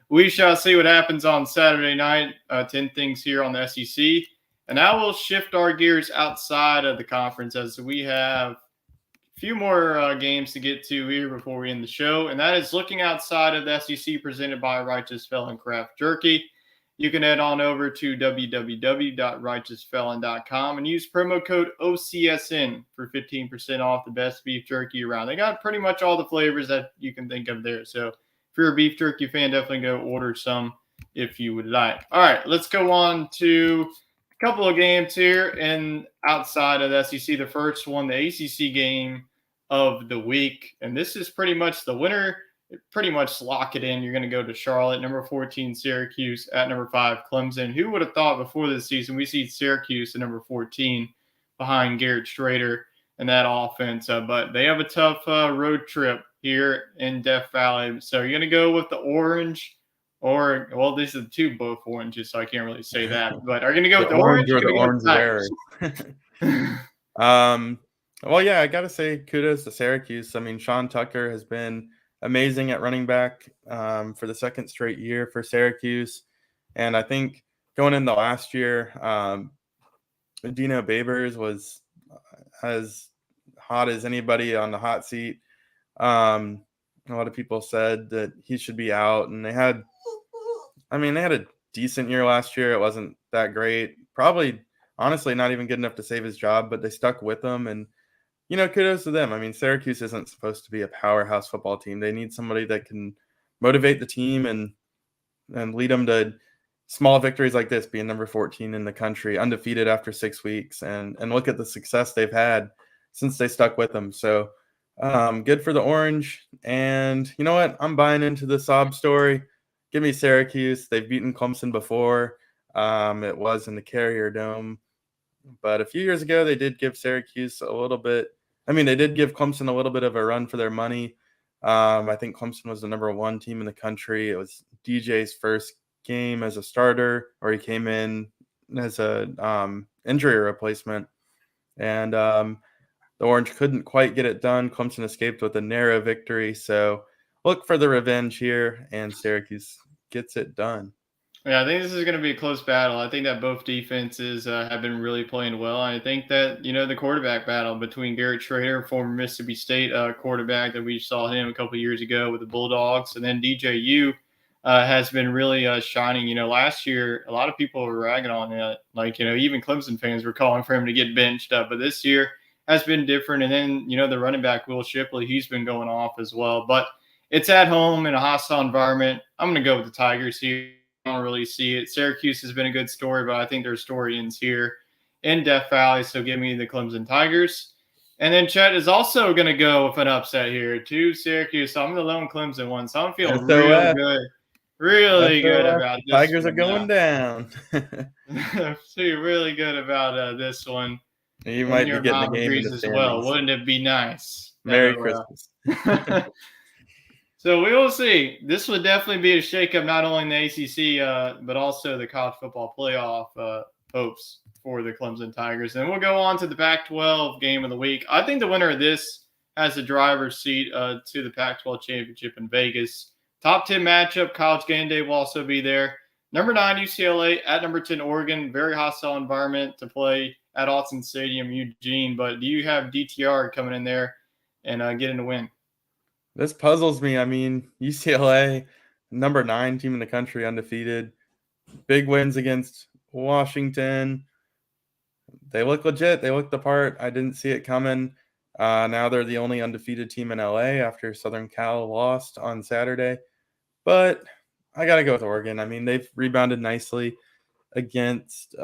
we shall see what happens on Saturday night. 10 things here on the SEC. And now we'll shift our gears outside of the conference as we have a few more games to get to here before we end the show. And that is looking outside of the SEC presented by Righteous Felon Craft Jerky. You can head on over to www.righteousfelon.com and use promo code OCSN for 15% off the best beef jerky around. They got pretty much all the flavors that you can think of there. So if you're a beef jerky fan, definitely go order some if you would like. All right, let's go on to couple of games here and outside of the SEC. The first one, the ACC game of the week, and this is pretty much the winner. Pretty much lock it in. You're going to go to Charlotte, number 14 Syracuse at number 5 Clemson. Who would have thought before this season we see Syracuse at number 14 behind Garrett Strader and that offense? But they have a tough road trip here in Death Valley. So you're going to go with the Orange. Or, well, these are both oranges, so I can't really say that. But are you going to go with the orange or the orange wearers? Well, yeah, I got to say kudos to Syracuse. I mean, Sean Tucker has been amazing at running back for the second straight year for Syracuse. And I think going into last year, Dino Babers was as hot as anybody on the hot seat. A lot of people said that he should be out, and they had a decent year last year. It wasn't that great. Probably, honestly, not even good enough to save his job, but they stuck with him. And, kudos to them. I mean, Syracuse isn't supposed to be a powerhouse football team. They need somebody that can motivate the team and lead them to small victories like this, being number 14 in the country, undefeated after 6 weeks. And look at the success they've had since they stuck with them. So good for the Orange. And you know what? I'm buying into the sob story. Give me Syracuse. They've beaten Clemson before. It was in the Carrier Dome. But a few years ago, they did give Syracuse a little bit. They did give Clemson a little bit of a run for their money. I think Clemson was the number 1 team in the country. It was DJ's first game as a starter, or he came in as a injury replacement. And the Orange couldn't quite get it done. Clemson escaped with a narrow victory. So look for the revenge here, and Syracuse gets it done. Yeah, I think this is going to be a close battle. I think that both defenses have been really playing well. I think that, the quarterback battle between Garrett Schrader, former Mississippi State quarterback that we saw him a couple years ago with the Bulldogs, and then DJU has been really shining. Last year, a lot of people were ragging on it. Like, even Clemson fans were calling for him to get benched up. But this year has been different. And then, the running back, Will Shipley, he's been going off as well. But it's at home in a hostile environment. I'm going to go with the Tigers here. I don't really see it. Syracuse has been a good story, but I think their story ends here in Death Valley. So give me the Clemson Tigers. And then Chet is also going to go with an upset here to Syracuse. So I'm the lone Clemson one. So I'm feeling real good. Really good about this. Tigers are going down. See, really good about this one. You might be getting the game in the as well. Wouldn't it be nice? Merry Christmas. So we will see. This would definitely be a shakeup, not only in the ACC, but also the college football playoff hopes for the Clemson Tigers. And we'll go on to the Pac-12 game of the week. I think the winner of this has the driver's seat to the Pac-12 championship in Vegas. Top 10 matchup. College game day will also be there. Number 9, UCLA at number 10, Oregon. Very hostile environment to play at Autzen Stadium, Eugene. But do you have DTR coming in there and getting the win? This puzzles me. I mean, UCLA, number 9 team in the country, undefeated. Big wins against Washington. They look legit. They look the part. I didn't see it coming. Now they're the only undefeated team in LA after Southern Cal lost on Saturday. But I got to go with Oregon. I mean, they've rebounded nicely against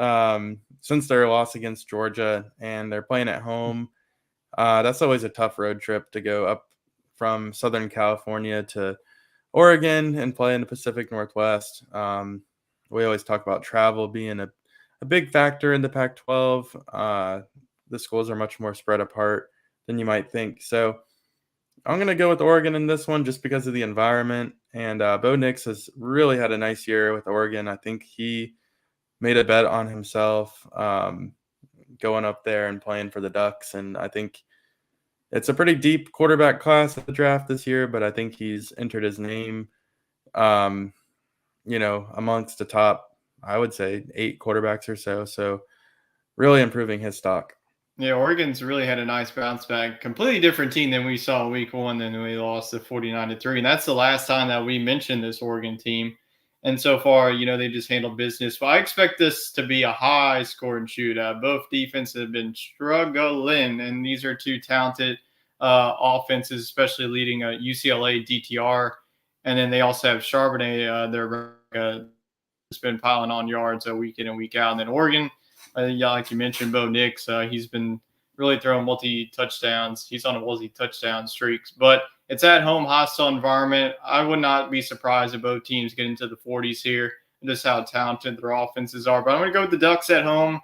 since their loss against Georgia, and they're playing at home. That's always a tough road trip to go up from Southern California to Oregon and play in the Pacific Northwest. We always talk about travel being a big factor in the Pac-12. The schools are much more spread apart than you might think. So I'm going to go with Oregon in this one just because of the environment. And Bo Nix has really had a nice year with Oregon. I think he made a bet on himself going up there and playing for the Ducks. And I think it's a pretty deep quarterback class at the draft this year, but I think he's entered his name, amongst the top, I would say, 8 quarterbacks or so. So really improving his stock. Yeah, Oregon's really had a nice bounce back. Completely different team than we saw week 1, then we lost to 49-3. And that's the last time that we mentioned this Oregon team. And so far, they just handled business. But I expect this to be a high scoring shootout. Both defenses have been struggling, and these are 2 talented offenses, especially leading UCLA DTR. And then they also have Charbonnet. They're has been piling on yards week in and week out. And then Oregon, like you mentioned, Bo Nix, he's been really throwing multi-touchdowns. He's on a multi-touchdown streaks. But it's at home, hostile environment. I would not be surprised if both teams get into the 40s here. Just how talented their offenses are. But I'm going to go with the Ducks at home.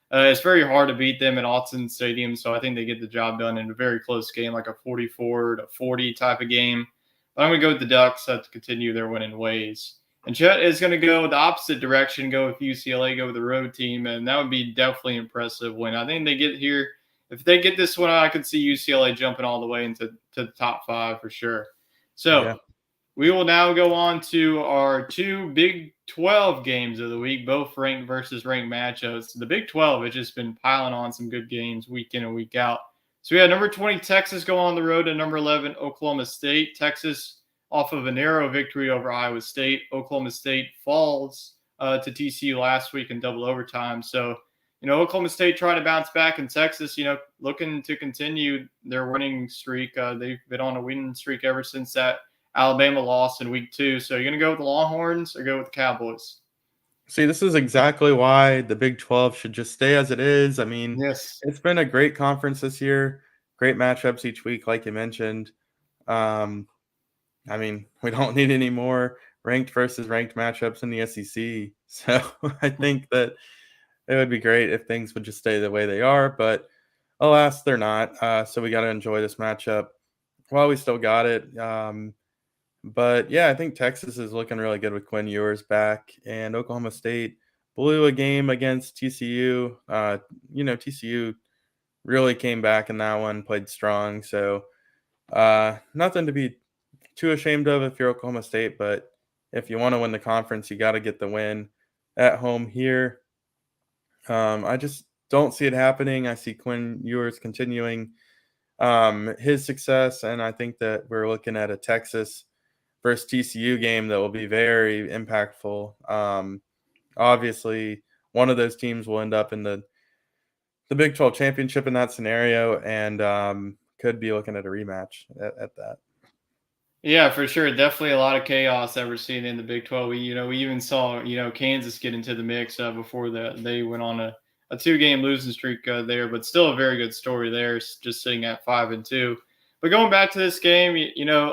It's very hard to beat them at Autzen Stadium, so I think they get the job done in a very close game, like a 44-40 type of game. But I'm going to go with the Ducks to continue their winning ways. And Chet is going to go the opposite direction, go with UCLA, go with the road team, and that would be definitely impressive win. I think they get here. If they get this one, I could see UCLA jumping all the way into the top 5 for sure. So we will now go on to our 2 Big 12 games of the week, both ranked versus ranked matchups. The Big 12 has just been piling on some good games week in and week out. So we had number 20 Texas go on the road to number 11 Oklahoma State. Texas off of a narrow victory over Iowa State. Oklahoma State falls to TCU last week in double overtime. So, Oklahoma State trying to bounce back, and Texas, looking to continue their winning streak. They've been on a winning streak ever since that Alabama loss in week 2. So you're going to go with the Longhorns or go with the Cowboys? See, this is exactly why the Big 12 should just stay as it is. I mean, yes, it's been a great conference this year. Great matchups each week, like you mentioned. We don't need any more ranked versus ranked matchups in the SEC. So I think that it would be great if things would just stay the way they are. But alas, they're not. So we got to enjoy this matchup while we still got it. But yeah, I think Texas is looking really good with Quinn Ewers back, and Oklahoma State blew a game against TCU. TCU really came back in that one, played strong. So nothing to be too ashamed of if you're Oklahoma State, but if you want to win the conference, you got to get the win at home here. I just don't see it happening. I see Quinn Ewers continuing his success, and I think that we're looking at a Texas versus TCU game that will be very impactful. Obviously, one of those teams will end up in the Big 12 championship in that scenario, and could be looking at a rematch at that. Yeah, for sure. Definitely a lot of chaos that we're seeing in the Big 12. We even saw, Kansas get into the mix before they went on a 2-game losing streak there, but still a very good story there, just sitting at 5-2. But going back to this game,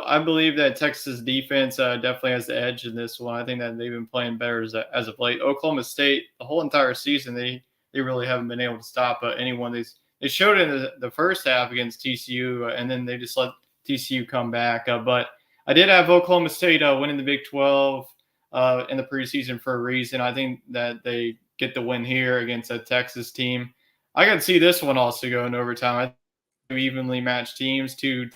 I believe that Texas defense definitely has the edge in this one. I think that they've been playing better as of late. Oklahoma State, the whole entire season, they really haven't been able to stop anyone. They showed it in the first half against TCU, and then they just let TCU come back. But I did have Oklahoma State winning the Big 12 in the preseason for a reason. I think that they get the win here against a Texas team. I can see this one also going overtime. I think evenly matched teams, 2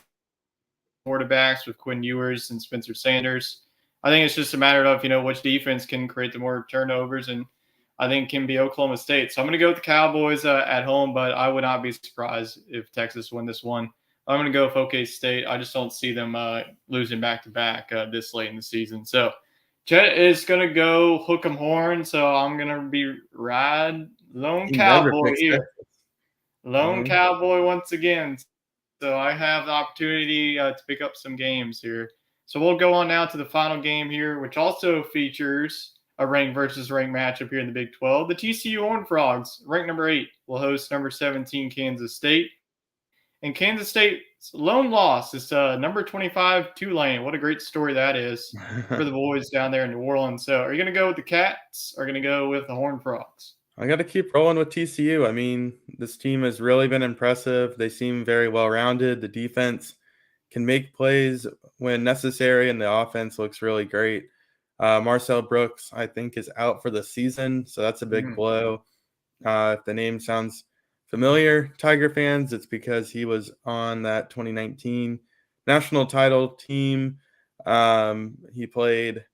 quarterbacks with Quinn Ewers and Spencer Sanders. I think it's just a matter of, which defense can create the more turnovers, and I think can be Oklahoma State. So I'm going to go with the Cowboys at home, but I would not be surprised if Texas win this one. I'm going to go with OK State. I just don't see them losing back-to-back this late in the season. So Chet is going to go hook 'em horn, so I'm going to be lone cowboy here. Lone cowboy once again. So I have the opportunity to pick up some games here. So we'll go on now to the final game here, which also features a ranked versus ranked matchup here in the Big 12. The TCU Horned Frogs, ranked number 8, will host number 17 Kansas State. And Kansas State's lone loss is number 25 Tulane. What a great story that is for the boys down there in New Orleans. So are you going to go with the Cats or are you going to go with the Horned Frogs? I got to keep rolling with TCU. I mean, this team has really been impressive. They seem very well-rounded. The defense can make plays when necessary, and the offense looks really great. Marcel Brooks, I think, is out for the season, so that's a big blow. If the name sounds familiar, Tiger fans, it's because he was on that 2019 national title team. He played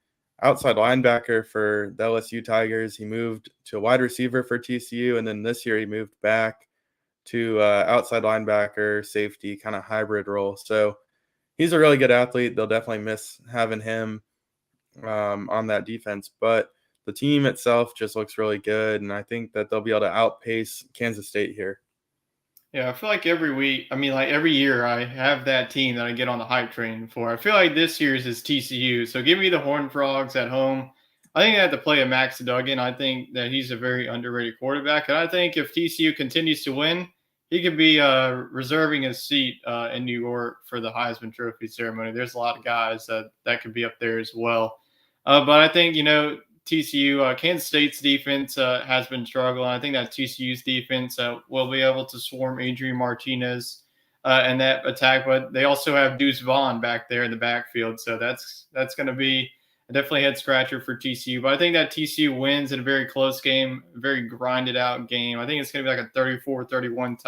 outside linebacker for the LSU Tigers. He moved to a wide receiver for TCU, and then this year he moved back to outside linebacker, safety, kind of hybrid role. So he's a really good athlete. They'll definitely miss having him on that defense, but the team itself just looks really good, and I think that they'll be able to outpace Kansas State here. Yeah, I feel like every year I have that team that I get on the hype train for. I feel like this year's is TCU. So give me the Horned Frogs at home. I think I have to play a Max Duggan. I think that he's a very underrated quarterback. And I think if TCU continues to win, he could be reserving his seat in New York for the Heisman Trophy ceremony. There's a lot of guys that could be up there as well. But I think, TCU, Kansas State's defense has been struggling. I think that TCU's defense will be able to swarm Adrian Martinez and that attack, but they also have Deuce Vaughn back there in the backfield, so that's going to be definitely a head scratcher for TCU. But I think that TCU wins in a very close game, a very grinded out game. I think it's going to be like a 34-31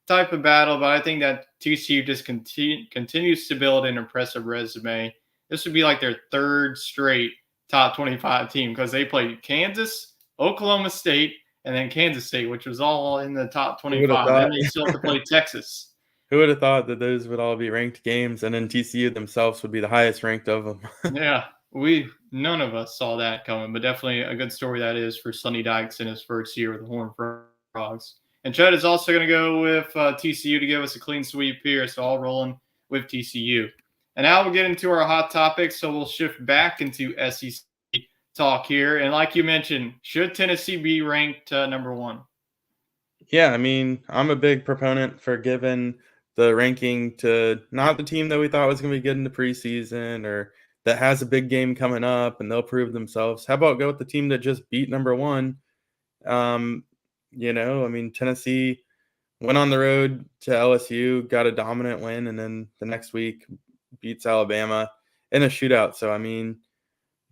type of battle, but I think that TCU just continues to build an impressive resume. This would be like their third straight top 25 team because they played Kansas, Oklahoma State, and then Kansas State, which was all in the top 25. Then they still have to play Texas. Who would have thought that those would all be ranked games, and then TCU themselves would be the highest ranked of them? Yeah, none of us saw that coming, but definitely a good story that is for Sonny Dykes in his first year with the Horned Frogs. And Chad is also going to go with TCU to give us a clean sweep here, so all rolling with TCU. And now we'll get into our hot topics, so we'll shift back into SEC talk here. And like you mentioned, should Tennessee be ranked number 1? Yeah, I mean, I'm a big proponent for giving the ranking to not the team that we thought was going to be good in the preseason or that has a big game coming up and they'll prove themselves. How about go with the team that just beat number 1? Tennessee went on the road to LSU, got a dominant win, and then the next week beats Alabama in a shootout. So, I mean,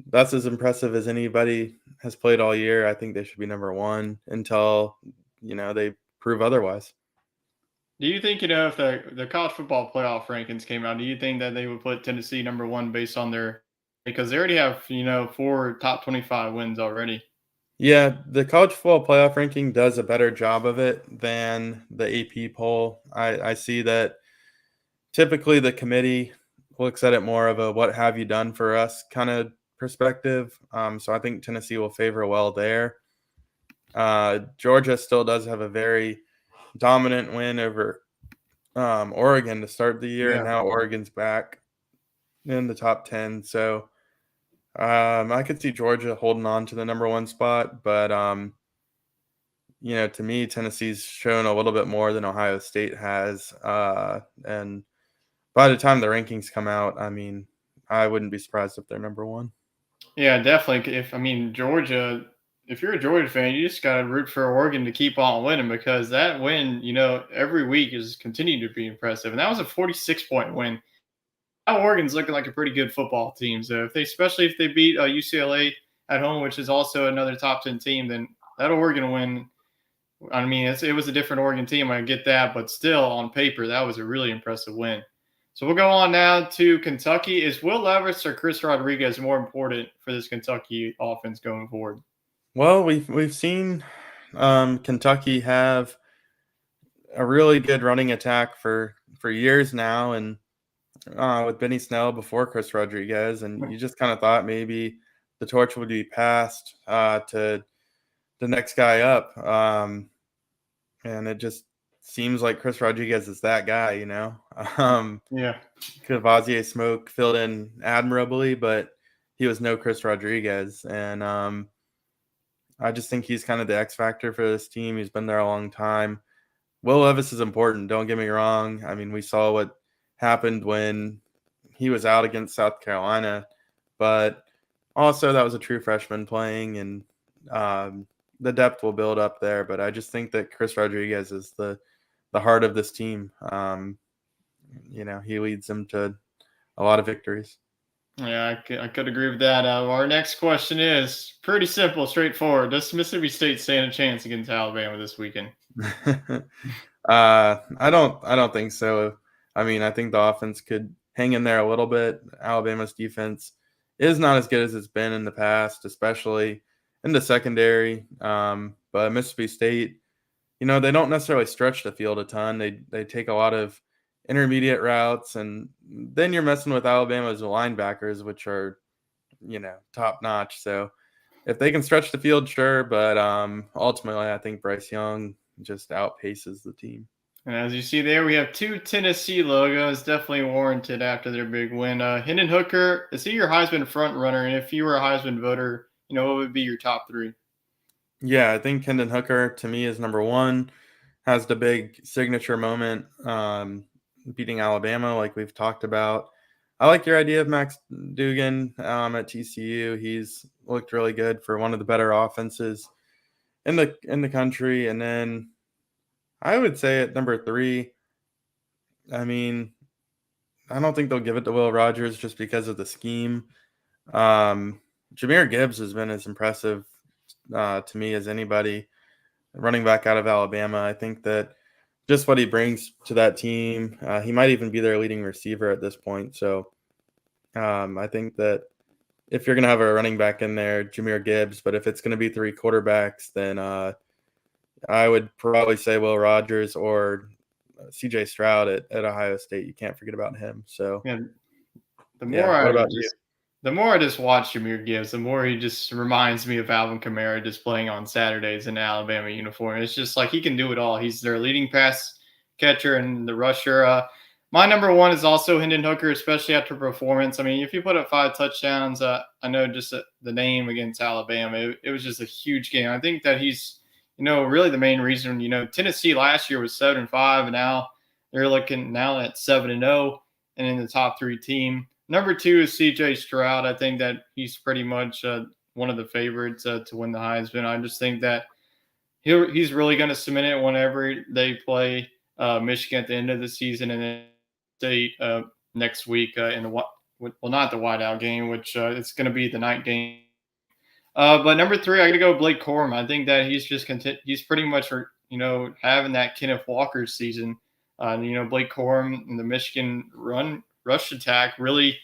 that's as impressive as anybody has played all year. I think they should be number 1 until, they prove otherwise. Do you think, if the college football playoff rankings came out, do you think that they would put Tennessee number 1 based on their because they already have 4 top 25 wins already. Yeah, the college football playoff ranking does a better job of it than the AP poll. I see that typically the committee looks at it more of a what have you done for us kind of perspective. So I think Tennessee will favor well there. Georgia still does have a very dominant win over Oregon to start the year, and Yeah. now Oregon's back in the top 10. So I could see Georgia holding on to the number one spot, but to me, Tennessee's shown a little bit more than Ohio State has. And by the time the rankings come out, I mean, I wouldn't be surprised if they're number one. Yeah, definitely. Georgia, if you're a Georgia fan, you just got to root for Oregon to keep on winning, because that win, every week is continuing to be impressive. And that was a 46-point win. Now Oregon's looking like a pretty good football team. So especially if they beat UCLA at home, which is also another top 10 team, then that Oregon win. I mean, it was a different Oregon team. I get that, but still, on paper, that was a really impressive win. So we'll go on now to Kentucky. Is Will Levis or Chris Rodriguez more important for this Kentucky offense going forward? Well, we've seen Kentucky have a really good running attack for years now, and with Benny Snell before Chris Rodriguez, and you just kind of thought maybe the torch would be passed to the next guy up, and it just seems like Chris Rodriguez is that guy, Yeah. Cavazier Smoke filled in admirably, but he was no Chris Rodriguez, and I just think he's kind of the X factor for this team. He's been there a long time. Will Levis is important, don't get me wrong. I mean, we saw what happened when he was out against South Carolina, but also that was a true freshman playing, and the depth will build up there. But I just think that Chris Rodriguez is the heart of this team. He leads them to a lot of victories. Yeah, I could agree with that. Our next question is pretty simple, straightforward. Does Mississippi State stand a chance against Alabama this weekend? I don't think so. I mean, I think the offense could hang in there a little bit. Alabama's defense is not as good as it's been in the past, especially in the secondary. But Mississippi State, they don't necessarily stretch the field a ton. They take a lot of intermediate routes, and then you're messing with Alabama's linebackers, which are, top notch. So if they can stretch the field, sure. But ultimately, I think Bryce Young just outpaces the team. And as you see there, we have 2 Tennessee logos, definitely warranted after their big win. Hendon Hooker, is he your Heisman front runner? And if you were a Heisman voter, what would be your top 3? Yeah, I think Hendon Hooker to me is number one. Has the big signature moment, beating Alabama, like we've talked about. I like your idea of Max Duggan at TCU. He's looked really good for one of the better offenses in the country. And then I would say at number 3, I mean, I don't think they'll give it to Will Rogers just because of the scheme. Jahmyr Gibbs has been as impressive to me as anybody running back out of Alabama. I think that just what he brings to that team, he might even be their leading receiver at this point. So I think that if you're going to have a running back in there, Jahmyr Gibbs, but if it's going to be 3 quarterbacks, then I would probably say Will Rogers or CJ Stroud at Ohio State. You can't forget about him. So Yeah, the more I just watch Jahmyr Gibbs, the more he just reminds me of Alvin Kamara just playing on Saturdays in an Alabama uniform. It's just like he can do it all. He's their leading pass catcher and the rusher. My number 1 is also Hendon Hooker, especially after performance. I mean, if you put up 5 touchdowns, I know just the name against Alabama, it was just a huge game. I think that he's, really the main reason. Tennessee last year was 7-5, and now they're looking now at 7-0 and in the top 3 team. Number 2 is CJ Stroud. I think that he's pretty much one of the favorites to win the Heisman. I just think that he's really going to cement it whenever they play Michigan at the end of the season, and then State next week in the not the whiteout game, which it's going to be the night game. But number 3, I got to go Blake Corum. I think that he's pretty much having that Kenneth Walker season. Blake Corum and the Michigan rush attack really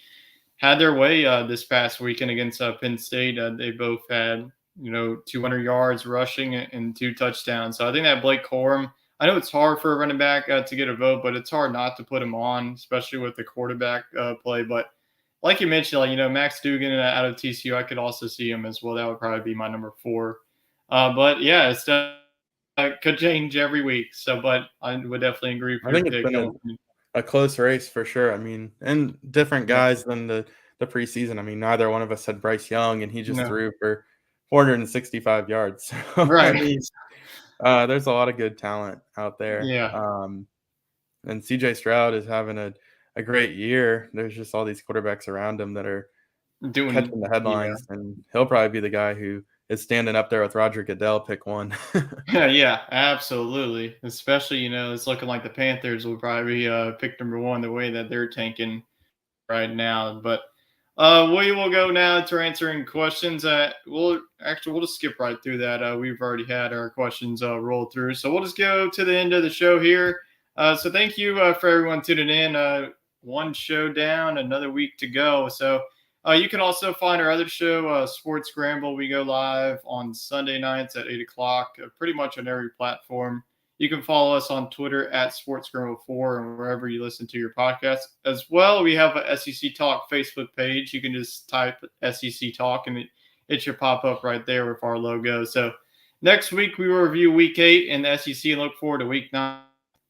had their way this past weekend against Penn State. They both had 200 yards rushing and 2 touchdowns. So I think that Blake Corum. I know it's hard for a running back to get a vote, but it's hard not to put him on, especially with the quarterback play. But like you mentioned, Max Duggan out of TCU, I could also see him as well. That would probably be my number 4. But yeah, it's could change every week. So, but I would definitely agree for I your think it's pick. been a close race for sure. I mean, and different guys than the preseason. I mean, neither one of us had Bryce Young, and he just threw for 465 yards. So, Right. I mean, there's a lot of good talent out there. Yeah. And CJ Stroud is having a great year. There's just all these quarterbacks around him that are catching the headlines, and he'll probably be the guy who is standing up there with Roger Goodell, pick 1. Yeah, absolutely. Especially, it's looking like the Panthers will probably pick number 1 the way that they're tanking right now. But we will go now to answering questions. We'll just skip right through that. We've already had our questions roll through, so we'll just go to the end of the show here. So thank you for everyone tuning in. One show down, another week to go. So you can also find our other show, Sports Scramble. We go live on Sunday nights at 8 o'clock, pretty much on every platform. You can follow us on Twitter at Sports Scramble 4 and wherever you listen to your podcast. As well, we have a SEC Talk Facebook page. You can just type SEC Talk and it should pop up right there with our logo. So next week, we will review Week 8 in the SEC and look forward to Week 9.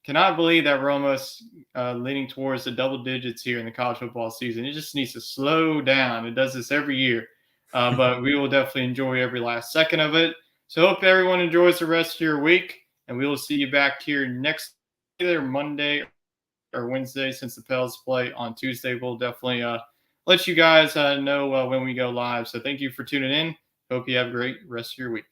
Cannot believe that we're almost leaning towards the double digits here in the college football season. It just needs to slow down. It does this every year. But we will definitely enjoy every last second of it. So hope everyone enjoys the rest of your week. And we will see you back here next either Monday or Wednesday, since the Pels play on Tuesday. We'll definitely let you guys know when we go live. So thank you for tuning in. Hope you have a great rest of your week.